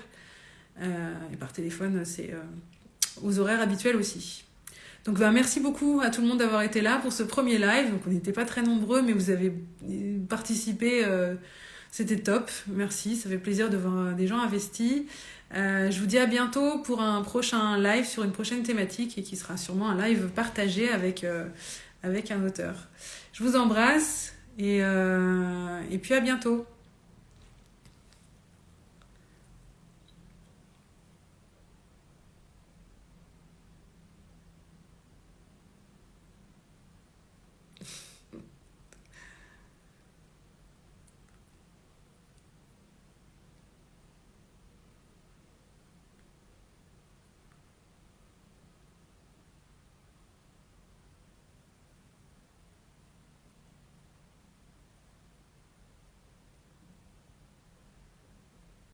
Speaker 1: Et par téléphone, c'est aux horaires habituels aussi. Donc merci beaucoup à tout le monde d'avoir été là pour ce premier live. Donc on n'était pas très nombreux, mais vous avez participé, c'était top. Merci, ça fait plaisir de voir des gens investis. Je vous dis à bientôt pour un prochain live sur une prochaine thématique, et qui sera sûrement un live partagé avec un auteur. Je vous embrasse et puis à bientôt.